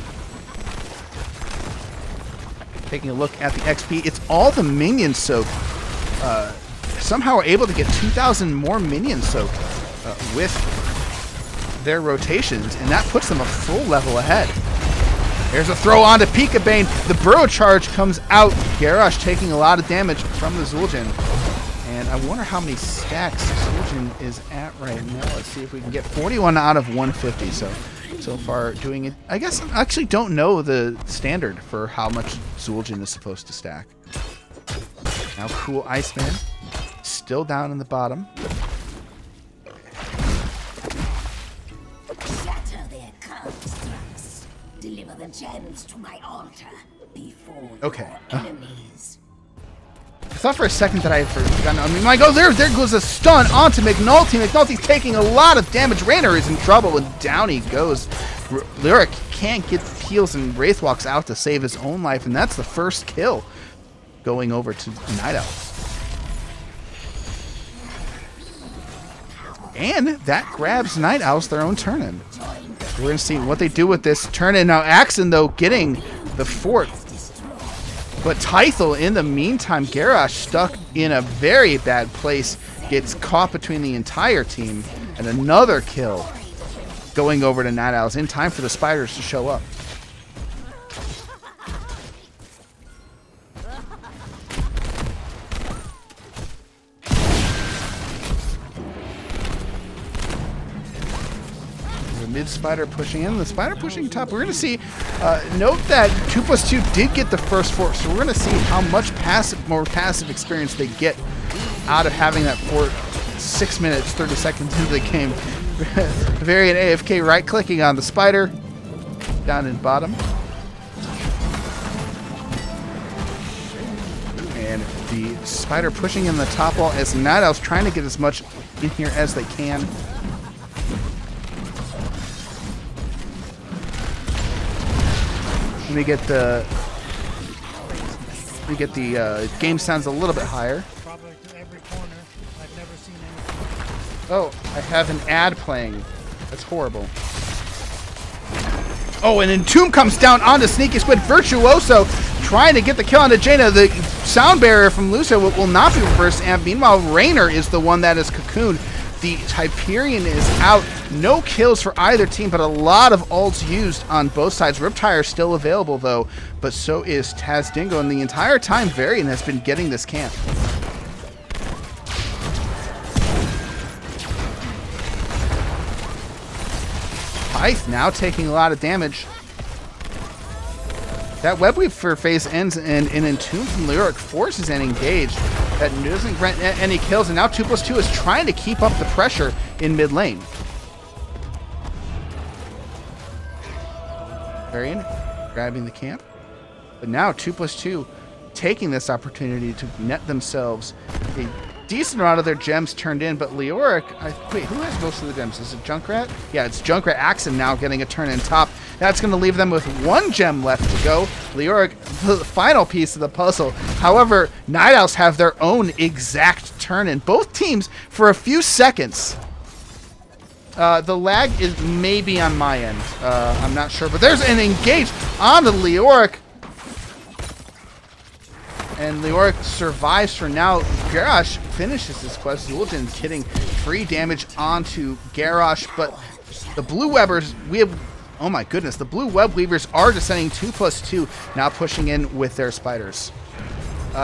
Taking a look at the XP, it's all the minion soak. Somehow are able to get 2,000 more minion soak with their rotations, and that puts them a full level ahead. There's a throw on to Peekabane. The Burrow Charge comes out. Garrosh taking a lot of damage from the Zul'jin. And I wonder how many stacks Zul'jin is at right now. Let's see if we can get 41 out of 150. So far doing it. I guess I actually don't know the standard for how much Zul'jin is supposed to stack. Now Cool Iceman still down in the bottom. Shatter their constructs. Deliver the gems to my altar before your enemies. I thought for a second that I had forgotten. I mean, my God, there goes a stun onto McNulty. McNulty's taking a lot of damage. Raynor is in trouble, and down he goes. Lyric can't get the heals, and Wraith walks out to save his own life, and that's the first kill going over to Night Owls. And that grabs Night Owls their own turn-in. We're going to see what they do with this turn-in. Now, Axon, though, getting the fort. But Tythel, in the meantime, Garrosh stuck in a very bad place, gets caught between the entire team, and another kill going over to Night Owls in time for the Spiders to show up. Mid Spider pushing in, the Spider pushing top. We're going to see, note that 2+2 did get the first fort, so we're going to see how much more passive experience they get out of having that fort 6 minutes, 30 seconds into the game. Varian AFK right-clicking on the Spider, down in bottom. And the Spider pushing in the top wall as Night Owls trying to get as much in here as they can. We get the game sounds a little bit higher. Probably to every corner. I've never seen anything. Oh, I have an ad playing. That's horrible. Oh, and Entomb comes down onto Sneaky Squid. Virtuoso trying to get the kill onto Jaina. The sound barrier from Lucio will not be reversed. And meanwhile, Raynor is the one that is cocooned. The Hyperion is out. No kills for either team, but a lot of ults used on both sides. Riptire still available, though, but so is Taz Dingo. And the entire time, Varian has been getting this camp. Pyth now taking a lot of damage. That Web Weaver phase ends, and an Entomb from Lyric forces an engage that doesn't grant any kills, and now 2+2 is trying to keep up the pressure in mid lane. Varian grabbing the camp. But now 2+2 taking this opportunity to net themselves a decent amount of their gems turned in. But Leoric, wait, who has most of the gems? Is it Junkrat? Yeah, it's Junkrat Axon now getting a turn in top. That's going to leave them with 1 gem left to go. Leoric, the final piece of the puzzle. However, Night Owls have their own exact turn in. Both teams, for a few seconds, the lag is maybe on my end. I'm not sure, but there's an engage onto Leoric. And Leoric survives for now. Garrosh finishes this quest. Zul'jin getting free damage onto Garrosh, but the Blue Webbers, oh my goodness, the Blue Web Weavers are descending 2+2, now pushing in with their spiders.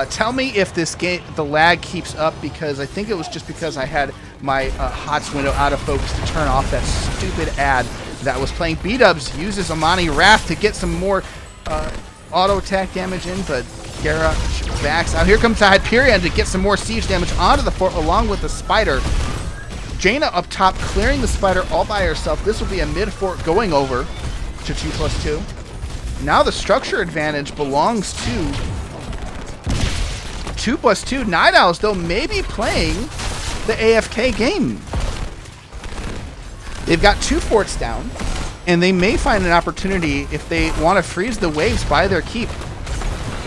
Tell me if this game, the lag keeps up, because I think it was just because I had my HOTS window out of focus to turn off that stupid ad that was playing. B-Dubs uses Amani Wrath to get some more auto attack damage in, but Garrosh backs out. Here comes the Hyperion to get some more siege damage onto the fort along with the spider. Jaina up top clearing the spider all by herself. This will be a mid-fort going over to 2+2. Now the structure advantage belongs to 2+2. Night Owls, though, may be playing the AFK game. They've got 2 forts down, and they may find an opportunity if they want to freeze the waves by their keep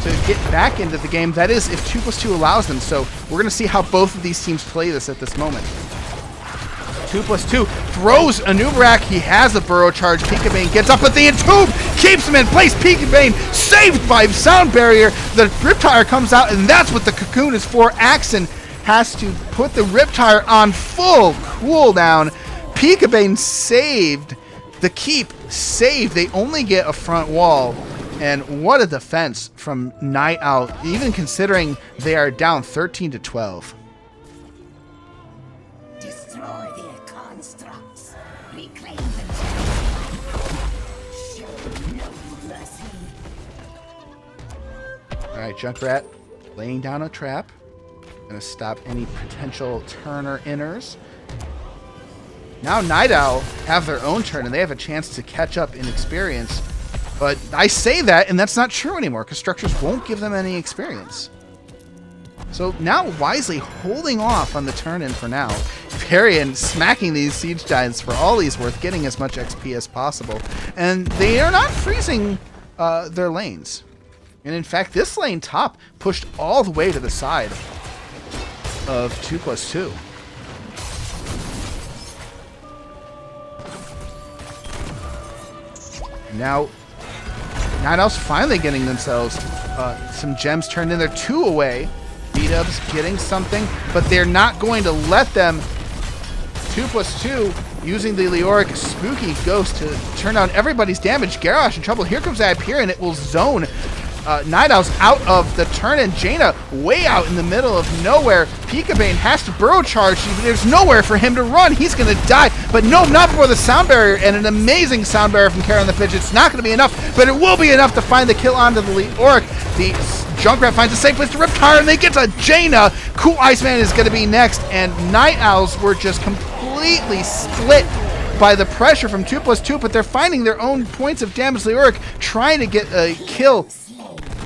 to get back into the game. That is, if 2+2 allows them. So we're going to see how both of these teams play this at this moment. 2+2 throws Anub'arak. He has a burrow charge. Peekabane gets up, but the Entomb keeps him in place. Peekabane saved by Sound Barrier. The Riptire comes out, and that's what the cocoon is for. Axon has to put the Riptire on full cooldown. Peekabane saved. The keep saved. They only get a front wall. And what a defense from Night Owl, even considering they are down 13-12. Destroy their constructs. Reclaim them. Show no mercy. Alright, Junkrat laying down a trap. Gonna stop any potential turner inners. Now Night Owl have their own turn, and they have a chance to catch up in experience. But I say that, and that's not true anymore, because structures won't give them any experience. So now wisely holding off on the turn-in for now. Hyperion smacking these Siege Giants for all he's worth, getting as much XP as possible. And they are not freezing their lanes. And in fact, this lane top pushed all the way to the side of 2+2. Now, Night Owls finally getting themselves some gems turned in. They're 2 away. B-Dubs getting something, but they're not going to let them. 2+2 using the Leoric Spooky Ghost to turn down everybody's damage. Garrosh in trouble. Here comes the Hyperion. It will zone Night Owls out of the turn, and Jaina way out in the middle of nowhere. Peekabane has to burrow charge. There's nowhere for him to run. He's going to die. But no, not before the Sound Barrier, and an amazing Sound Barrier from Karen the Fidget. It's not going to be enough, but it will be enough to find the kill onto the Leoric. The Junkrat finds a safe place to Riptire, and they get to Jaina. Cool Iceman is going to be next, and Night Owls were just completely split by the pressure from 2+2, but they're finding their own points of damage. Leoric trying to get a kill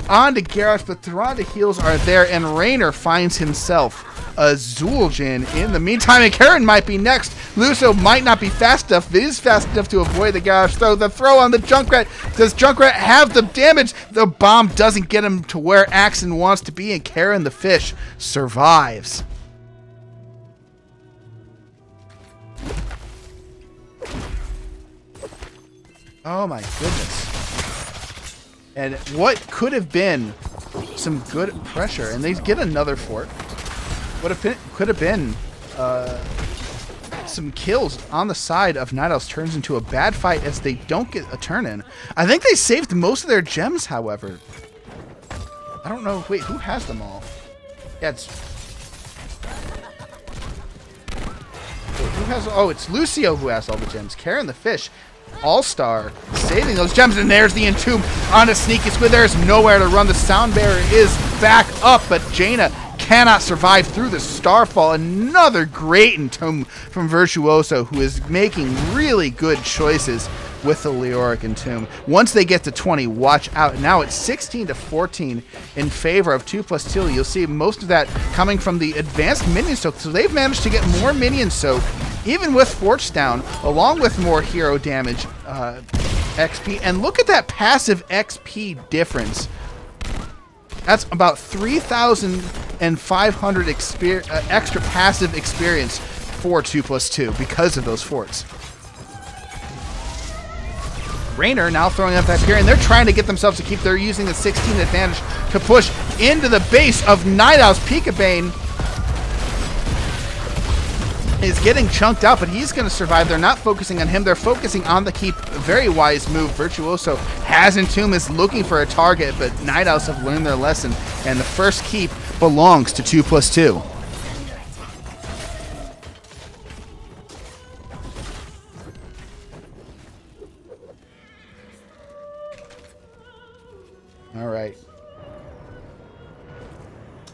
onto Garrosh, but Tyrande heals are there, and Raynor finds himself a Zul'jin in the meantime, and Karen might be next. Lucio might not be fast enough, but is fast enough to avoid the Garrosh throw. The throw on the Junkrat. Does Junkrat have the damage? The bomb doesn't get him to where Axon wants to be, and Karen the Fish survives. Oh my goodness. And what could have been some good pressure, and they get another fort. Could have been some kills on the side of Night Owls turns into a bad fight as they don't get a turn in. I think they saved most of their gems, however. I don't know. Wait, who has them all? Yeah, it's... Wait, who has... Oh, it's Lucio who has all the gems. Karen the Fish, All-Star, saving those gems, and there's the Entomb on a sneaky squid. There's nowhere to run. The Sound Barrier is back up, but Jaina cannot survive through the Starfall. Another great Entomb from Virtuoso, who is making really good choices with the Leoric Entomb. Once they get to 20, watch out. Now it's 16 to 14 in favor of 2+2. You'll see most of that coming from the advanced minion soak. So they've managed to get more minion soak, even with Force down, along with more hero damage XP. And look at that passive XP difference. That's about 3,500 extra passive experience for 2+2 because of those forts. Raynor now throwing up that Fury, and they're trying to get themselves to keep. They're using the 16 advantage to push into the base of Night Owl's. Pika-Bane is getting chunked out, but he's going to survive. They're not focusing on him. They're focusing on the keep. A very wise move. Virtuoso has Entomb, is looking for a target, but Night Owls have learned their lesson, and the first keep belongs to 2+2. All right.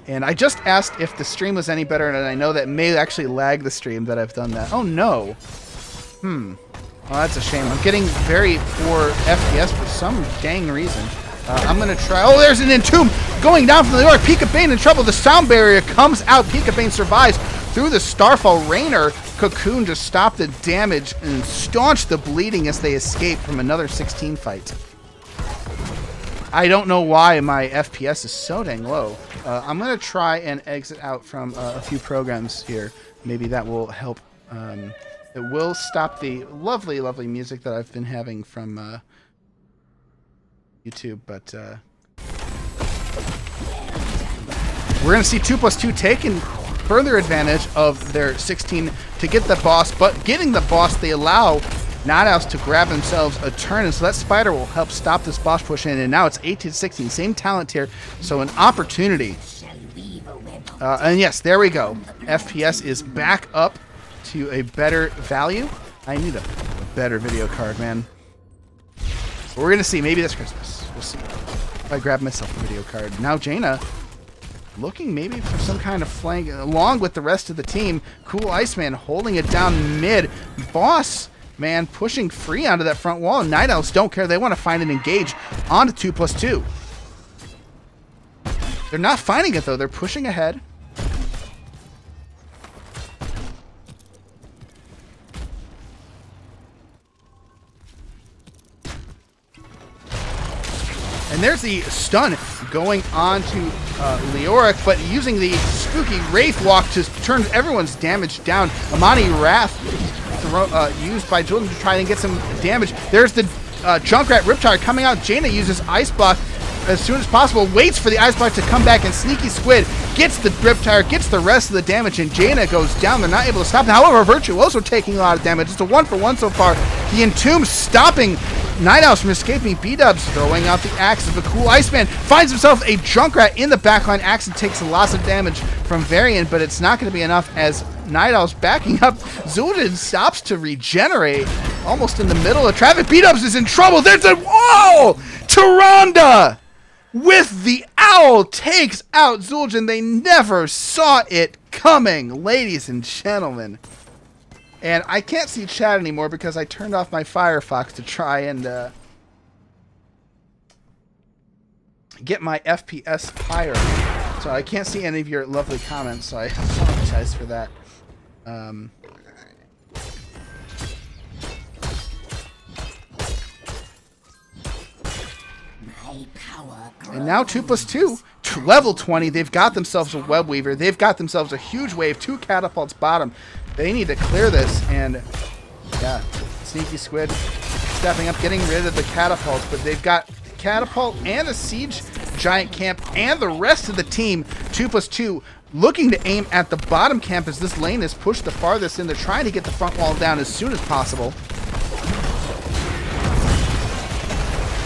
And I just asked if the stream was any better, and I know that may actually lag the stream that I've done that. Oh, no. Well, that's a shame. I'm getting very poor FPS for some dang reason. I'm going to try... Oh, there's an Entomb going down from the door. Pika-Bane in trouble. The sound barrier comes out. Pika-Bane survives through the Starfall. Raynor Cocoon just stopped the damage and staunched the bleeding as they escape from another 16 fight. I don't know why my FPS is so dang low. I'm going to try and exit out from a few programs here. Maybe that will help. It will stop the lovely, lovely music that I've been having from YouTube. But we're going to see 2+2 taking further advantage of their 16 to get the boss. But getting the boss, they allow Night Owls to grab themselves a turn, and so that spider will help stop this boss push in. And now it's 18-16, same talent tier, so an opportunity. And yes, there we go. FPS is back up to a better value. I need a better video card, man. But we're gonna see. Maybe this Christmas. We'll see. If I grab myself a video card. Now Jaina looking maybe for some kind of flank along with the rest of the team. Cool Iceman holding it down mid. Boss man pushing free onto that front wall. Night Owls don't care. They want to find and engage onto 2+2. They're not finding it though. They're pushing ahead. And there's the stun going on to Leoric, but using the spooky Wraith Walk to turn everyone's damage down. Amani Wrath used by Jordan to try and get some damage. There's the Junkrat Riptide coming out. Jaina uses Ice Block as soon as possible, waits for the Ice Block to come back, and Sneaky Squid gets the Riptide, gets the rest of the damage, and Jaina goes down. They're not able to stop him. However, Virtuoso taking a lot of damage. It's a 1-for-1 so far. The Entomb stopping Night Owls from escaping. B-Dubs throwing out the axe of the Cool Iceman. Finds himself a Junkrat in the backline. Axe and takes lots of damage from Varian, but it's not going to be enough as Night Owls backing up. Zul'jin stops to regenerate almost in the middle of traffic. B-Dubs is in trouble. There's a... Whoa! Tyrande with the owl takes out Zul'jin. They never saw it coming, ladies and gentlemen. And I can't see chat anymore because I turned off my Firefox to try and get my FPS higher. So I can't see any of your lovely comments, so I apologize for that. And now 2+2, level 20. They've got themselves a Web Weaver. They've got themselves a huge wave. 2 catapults bottom. They need to clear this, and yeah, Sneaky Squid stepping up, getting rid of the catapults, but they've got catapult and a siege giant camp and the rest of the team. 2+2 looking to aim at the bottom camp as this lane is pushed the farthest in. They're trying to get the front wall down as soon as possible.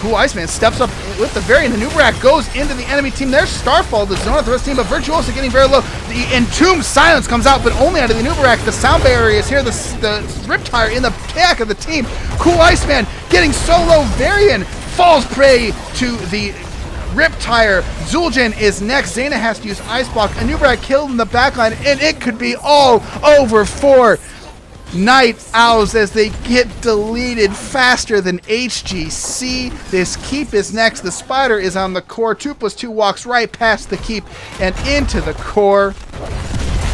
Cool Iceman steps up with the Varian. The Nubarak goes into the enemy team. There's Starfall, the zone of the rest team, but Virtuoso getting very low. The Entomb Silence comes out, but only out of the Nubarak. The sound barrier is here. The Riptire in the back of the team. Cool Iceman getting so low. Varian falls prey to the Riptire. Zul'jin is next. Zaina has to use Ice Block. Anub'arak killed in the backline, and it could be all over for Night Owls as they get deleted faster than HGC. This keep is next. The spider is on the core. 2+2 walks right past the keep and into the core,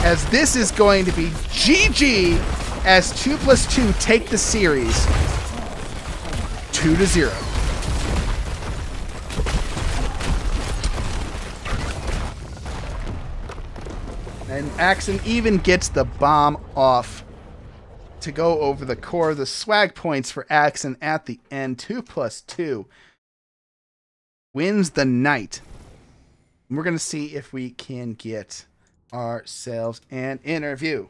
as this is going to be GG as 2+2 take the series 2-0. And Axon even gets the bomb off to go over the core. The swag points for Axon at the end. 2+2 wins the night. And we're going to see if we can get ourselves an interview.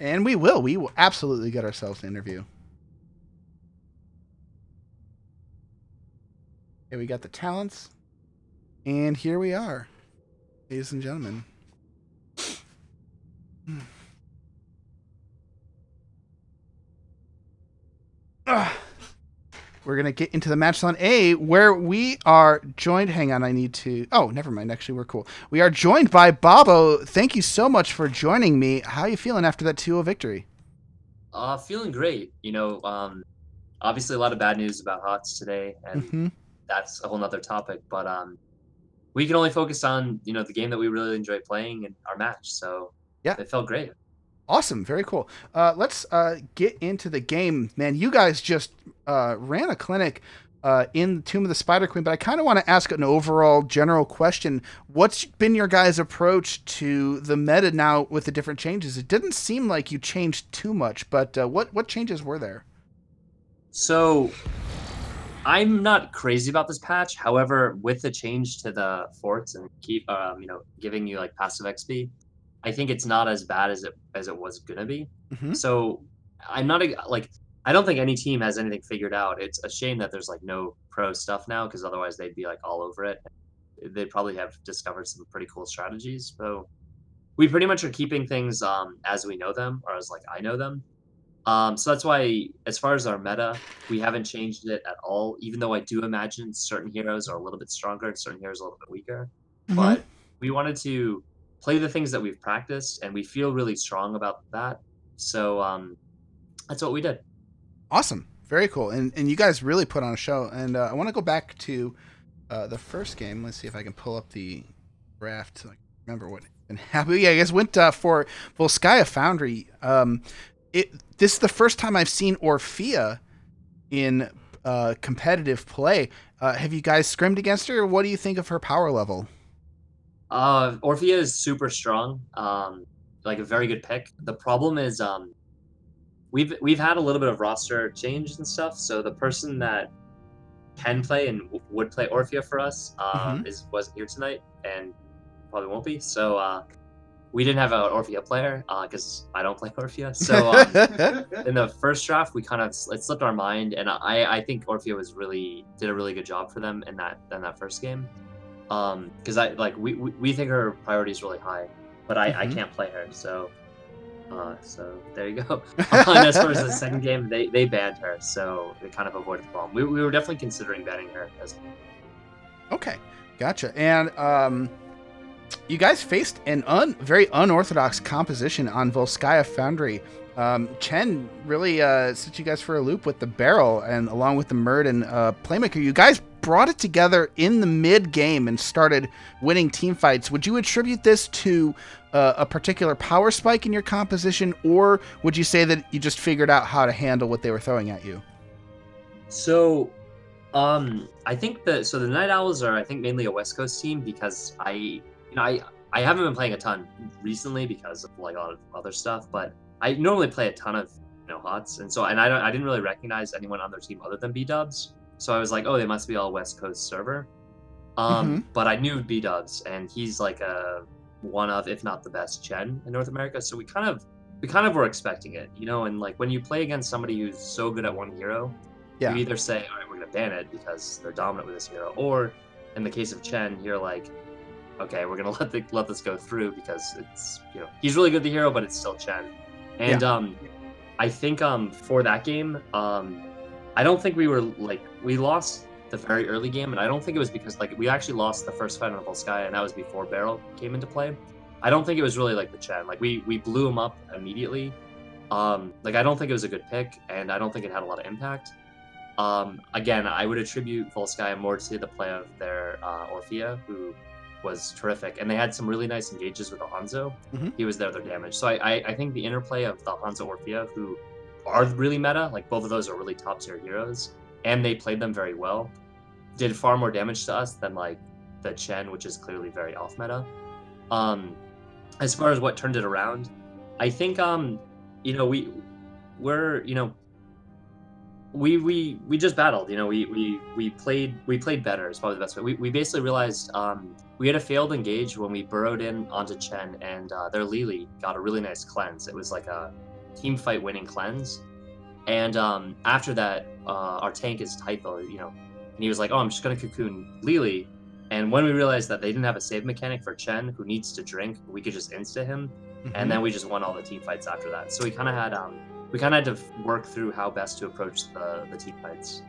And we will. We will absolutely get ourselves an interview. Okay, we got the talents. And here we are, ladies and gentlemen. We're going to get into the match on A, where we are joined. Hang on, I need to... Oh, never mind. Actually, we're cool. We are joined by Babo. Thank you so much for joining me. How are you feeling after that 2-0 victory? Feeling great. You know, obviously a lot of bad news about HOTS today, and that's a whole nother topic. But we can only focus on, you know, the game that we really enjoy playing and our match. So yeah, it felt great. Awesome. Very cool. Let's get into the game, man. You guys just ran a clinic in Tomb of the Spider Queen, but I kind of want to ask an overall general question. What's been your guys' approach to the meta now with the different changes? It didn't seem like you changed too much, but what changes were there? So I'm not crazy about this patch. However, with the change to the forts and keep, you know, giving you like passive XP, I think it's not as bad as it was gonna be. So I'm not like, I don't think any team has anything figured out. It's a shame that there's like no pro stuff now, because otherwise they'd be like all over it. They'd probably have discovered some pretty cool strategies. So we pretty much are keeping things as we know them, or as like I know them. So that's why, as far as our meta, we haven't changed it at all, even though I do imagine certain heroes are a little bit stronger and certain heroes a little bit weaker. But we wanted to play the things that we've practiced, and we feel really strong about that. So that's what we did. Awesome. Very cool. And you guys really put on a show. And I want to go back to the first game. Let's see if I can pull up the draft so I can remember what happened. Yeah, I guess went for Volskaya Foundry. This is the first time I've seen Orphea in competitive play. Have you guys scrimmed against her? What do you think of her power level? Orphea is super strong. Like a very good pick. The problem is we've had a little bit of roster change and stuff. So the person that can play and would play Orphea for us wasn't here tonight, and probably won't be. So we didn't have an Orphea player because I don't play Orphea. So in the first draft, we kind of it slipped our mind, and I think Orphea did a really good job for them in that first game. Because we think her priority is really high, but I can't play her. So there you go. And as far as the second game, they banned her, so they kind of avoided the problem. We were definitely considering banning her as well. Okay, gotcha. And you guys faced an very unorthodox composition on Volskaya Foundry. Chen really set you guys for a loop with the barrel, and along with the Murd and Playmaker, you guys brought it together in the mid game and started winning team fights. Would you attribute this to a particular power spike in your composition, or would you say that you just figured out how to handle what they were throwing at you? So I think the Night Owls are, I think, mainly a West Coast team, because I haven't been playing a ton recently because of like a lot of other stuff, but I normally play a ton of HOTS, and I didn't really recognize anyone on their team other than B-Dubs. So I was like, oh, they must be all West Coast server. But I knew B-Dubs, and he's like one of, if not the best, Chen in North America. So we kind of were expecting it, and like when you play against somebody who's so good at one hero, you either say, all right, we're gonna ban it because they're dominant with this hero, or in the case of Chen, you're like, okay, we're gonna let this go through because it's he's really good at the hero, but it's still Chen. And I think for that game, I don't think we were we lost the very early game, and I don't think it was because we actually lost the first fight on Volskaya, and that was before Beryl came into play. I don't think it was really the Chen. We blew him up immediately. I don't think it was a good pick, and I don't think it had a lot of impact. Again, I would attribute Volskaya more to the play of their Orphea, who was terrific, and they had some really nice engages with the Hanzo. He was their damage. So I think the interplay of the Hanzo Orphea, who are really meta, both of those are really top tier heroes, and they played them very well, did far more damage to us than the Chen, which is clearly very off meta. As far as what turned it around, I think we just battled. We played better is probably the best way. We basically realized we had a failed engage when we burrowed in onto Chen, and their Lili got a really nice cleanse. It was like a team fight winning cleanse, and after that, our tank is Typho, and he was like, "Oh, I'm just gonna cocoon Lili." And when we realized that they didn't have a save mechanic for Chen, who needs to drink, we could just insta him, and then we just won all the team fights after that. So we kind of had to work through how best to approach the team fights.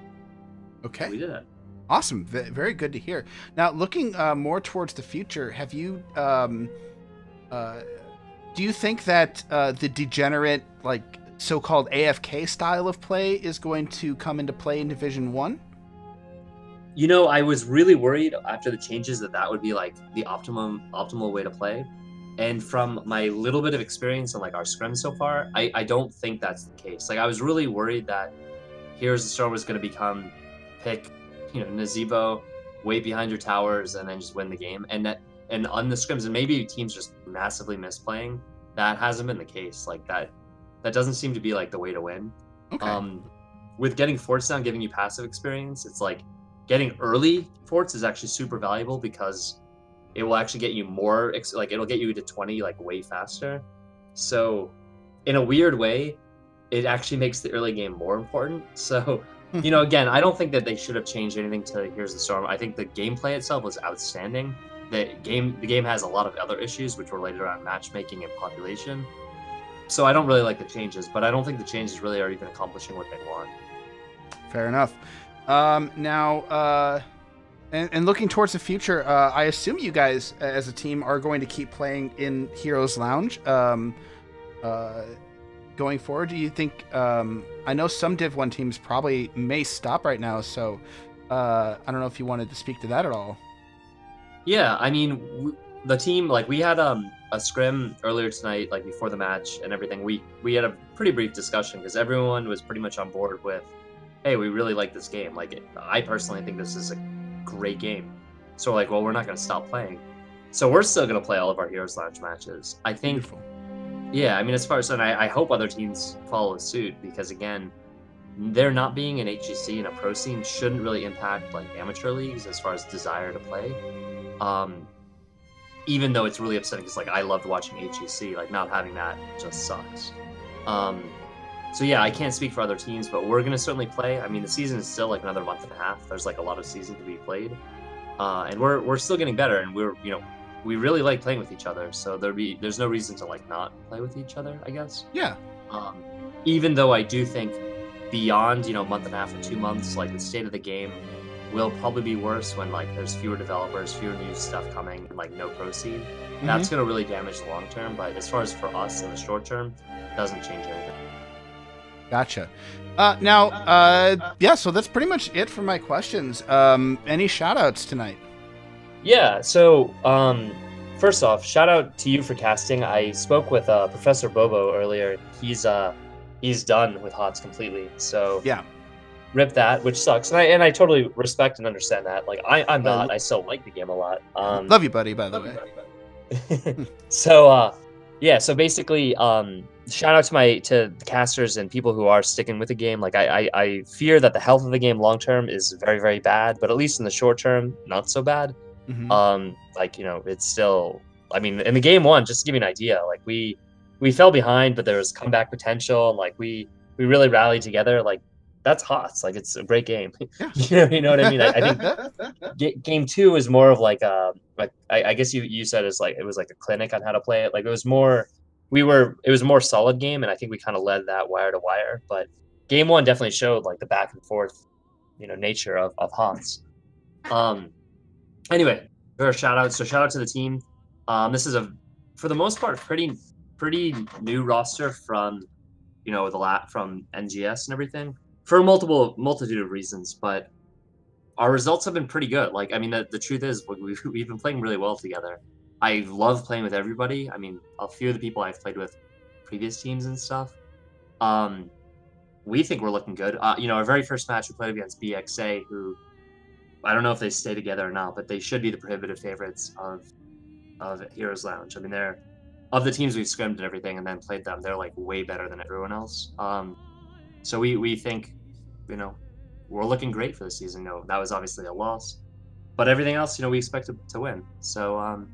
Okay, we did it. Awesome, very good to hear. Now, looking more towards the future, have you do you think that the degenerate so-called AFK style of play is going to come into play in Division 1? I was really worried after the changes that would be the optimal way to play. And from my little bit of experience in our scrims so far, I don't think that's the case. I was really worried that Heroes of the Storm was going to become pick, Nazeebo, wait behind your towers, and then just win the game. And on the scrims, and maybe teams just massively miss playing, that hasn't been the case. That doesn't seem to be the way to win. Okay. With getting forts down, giving you passive experience, it's getting early forts is actually super valuable because it will actually get you more, it'll get you to 20 way faster. So in a weird way, it actually makes the early game more important. So, again, I don't think that they should have changed anything to Heroes of the Storm. I think the gameplay itself was outstanding. The game has a lot of other issues which related around matchmaking and population. So I don't really like the changes, but I don't think the changes really are even accomplishing what they want. Fair enough. Now, and looking towards the future, I assume you guys as a team are going to keep playing in Heroes Lounge going forward. Do you think, I know some Div 1 teams probably may stop right now, so I don't know if you wanted to speak to that at all. Yeah, I mean, the team, we had a scrim earlier tonight, before the match and everything. We had a pretty brief discussion because everyone was pretty much on board with, hey, we really like this game. I personally think this is a great game. So we're well, we're not going to stop playing. So we're still going to play all of our Heroes Lounge matches. I think, Beautiful. Yeah, I mean, as far as, and I hope other teams follow suit because, again, there not being an HGC and a pro scene shouldn't really impact amateur leagues as far as desire to play. Even though it's really upsetting because I loved watching HGC, not having that just sucks. So yeah, I can't speak for other teams, but we're gonna certainly play. I mean, the season is still another month and a half. There's a lot of season to be played, and we're still getting better. And we really like playing with each other. So there's no reason to not play with each other, I guess. Yeah. Even though I do think beyond month and a half or 2 months, the state of the game will probably be worse when there's fewer developers, fewer new stuff coming, and no pro scene. That's gonna really damage the long term. But as far as for us in the short term, it doesn't change anything. Gotcha. Yeah, so that's pretty much it for my questions. Any shout-outs tonight? Yeah, so first off, shout out to you for casting. I spoke with Professor Bobo earlier. He's done with HOTS completely. So yeah, rip that, which sucks. And I totally respect and understand that. I'm not. I still like the game a lot. Love you, buddy, by the way. So yeah, so basically, shout out to the casters and people who are sticking with the game. I fear that the health of the game long term is very, very bad, but at least in the short term, not so bad. It's still, I mean, in the game one, just to give you an idea, we fell behind, but there was comeback potential, and we really rallied together. That's HOTS. It's a great game. Yeah. you know what I mean? I think game 2 is more of I guess you said it's it was a clinic on how to play it. It was more it was a more solid game, and I think we kind of led that wire to wire. But game one definitely showed like the back and forth, nature of Hans. Anyway, shout out to the team. This is for the most part, pretty new roster from, from NGS and everything for a multitude of reasons. But our results have been pretty good. Like, I mean, the truth is we've been playing really well together. I love playing with everybody. I mean, a few of the people I've played with previous teams and stuff. We think we're looking good. Our very first match we played against BXA, who I don't know if they stay together or not, but they should be the prohibitive favorites of Heroes Lounge. I mean, they're of the teams we've scrimmed and everything and then played them, they're like way better than everyone else. So we think, we're looking great for the season. No, that was obviously a loss, but everything else, we expect to win. So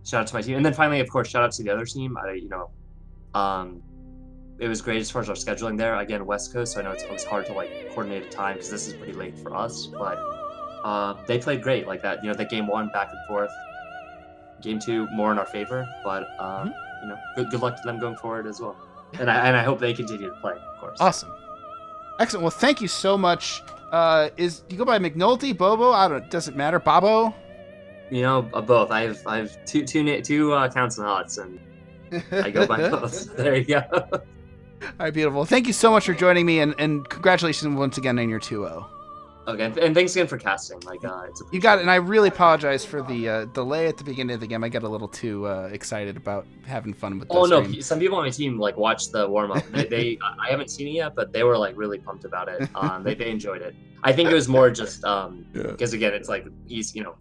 shout out to my team, and then finally, of course, shout out to the other team. It was great as far as our scheduling there. Again, West Coast, so I know it was hard to like coordinate a time because this is pretty late for us, but they played great like that. The game one back and forth, game two more in our favor, but good luck to them going forward as well. And I hope they continue to play, of course. Awesome, excellent. Well, thank you so much. Do you go by McNulty, Bobo? I don't. Doesn't matter. Bobo. Both. I have two accounts and odds, and I go by both. There you go. All right, beautiful. Thank you so much for joining me, and congratulations once again on your 2-0. Okay, and thanks again for casting. You got it, and I really apologize for the delay at the beginning of the game. I got a little too excited about having fun with. Oh no, some people on my team watched the warm up. I haven't seen it yet, but they were really pumped about it. They enjoyed it. I think it was more just because again, it's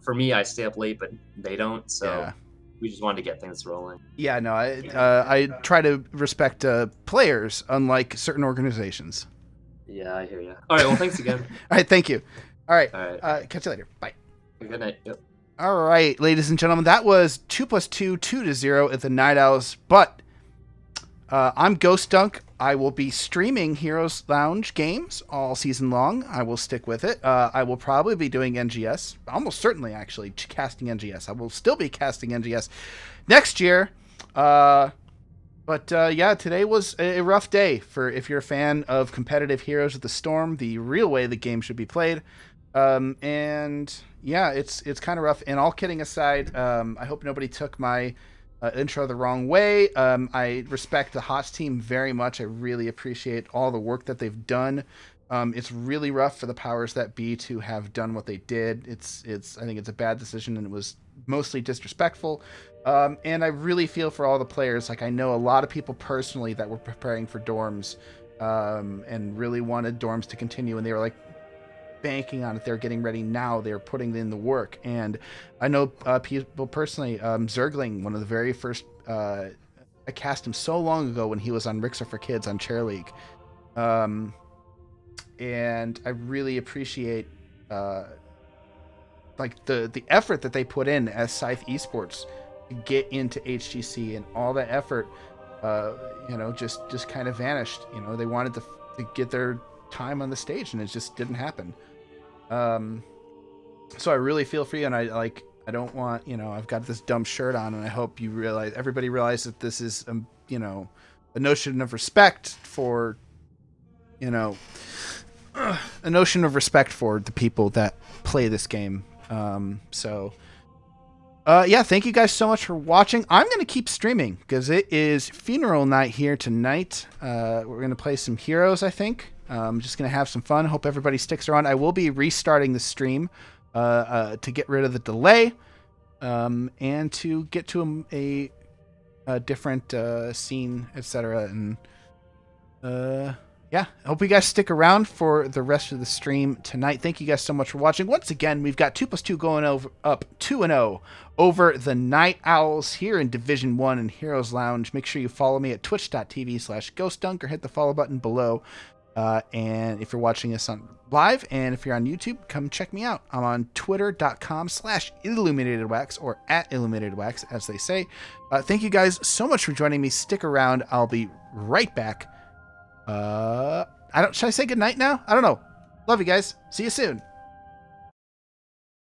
for me, I stay up late, but they don't. So. Yeah. We just wanted to get things rolling. Yeah, no, I try to respect players, unlike certain organizations. Yeah, I hear you. All right, well, thanks again. All right, thank you. All right, catch you later. Bye. Good night. Yep. All right, ladies and gentlemen, that was 2+2, 2-0 at the Night Owls. But I'm Ghost Dunk. I will be streaming Heroes Lounge games all season long. I will stick with it. I will probably be doing NGS. Almost certainly, actually, casting NGS. I will still be casting NGS next year. But today was a rough day for if you're a fan of competitive Heroes of the Storm, the real way the game should be played. And yeah, it's kind of rough. And all kidding aside, I hope nobody took my intro the wrong way. I respect the HOTS team very much. I really appreciate all the work that they've done. It's really rough for the powers that be to have done what they did. I think it's a bad decision, and it was mostly disrespectful. And I really feel for all the players. I know a lot of people personally that were preparing for dorms and really wanted dorms to continue, and they were banking on it. They're getting ready now. They're putting in the work. And I know people personally, Zergling, one of the very first, I cast him so long ago when he was on Rixer for Kids on Chair League. And I really appreciate the effort that they put in as Scythe Esports to get into HGC, and all that effort, just kind of vanished. They wanted to get their time on the stage, and it just didn't happen. So I really feel for you, and I don't want, I've got this dumb shirt on, and I hope everybody realizes that this is, a notion of respect for, a notion of respect for the people that play this game. Thank you guys so much for watching. I'm going to keep streaming because it is funeral night here tonight. We're going to play some Heroes, I think. I'm just going to have some fun. Hope everybody sticks around. I will be restarting the stream to get rid of the delay and to get to a different scene, etc. And I hope you guys stick around for the rest of the stream tonight. Thank you guys so much for watching. Once again, we've got 2+2 going up 2-0 over the Night Owls here in Division 1 in Heroes Lounge. Make sure you follow me at twitch.tv/GhostDunk or hit the follow button below. And if you're watching us on live, and if you're on YouTube, come check me out. I'm on twitter.com/illuminatedwax or @illuminatedwax, as they say. Thank you guys so much for joining me. Stick around. I'll be right back. Should I say goodnight now? I don't know. Love you guys. See you soon.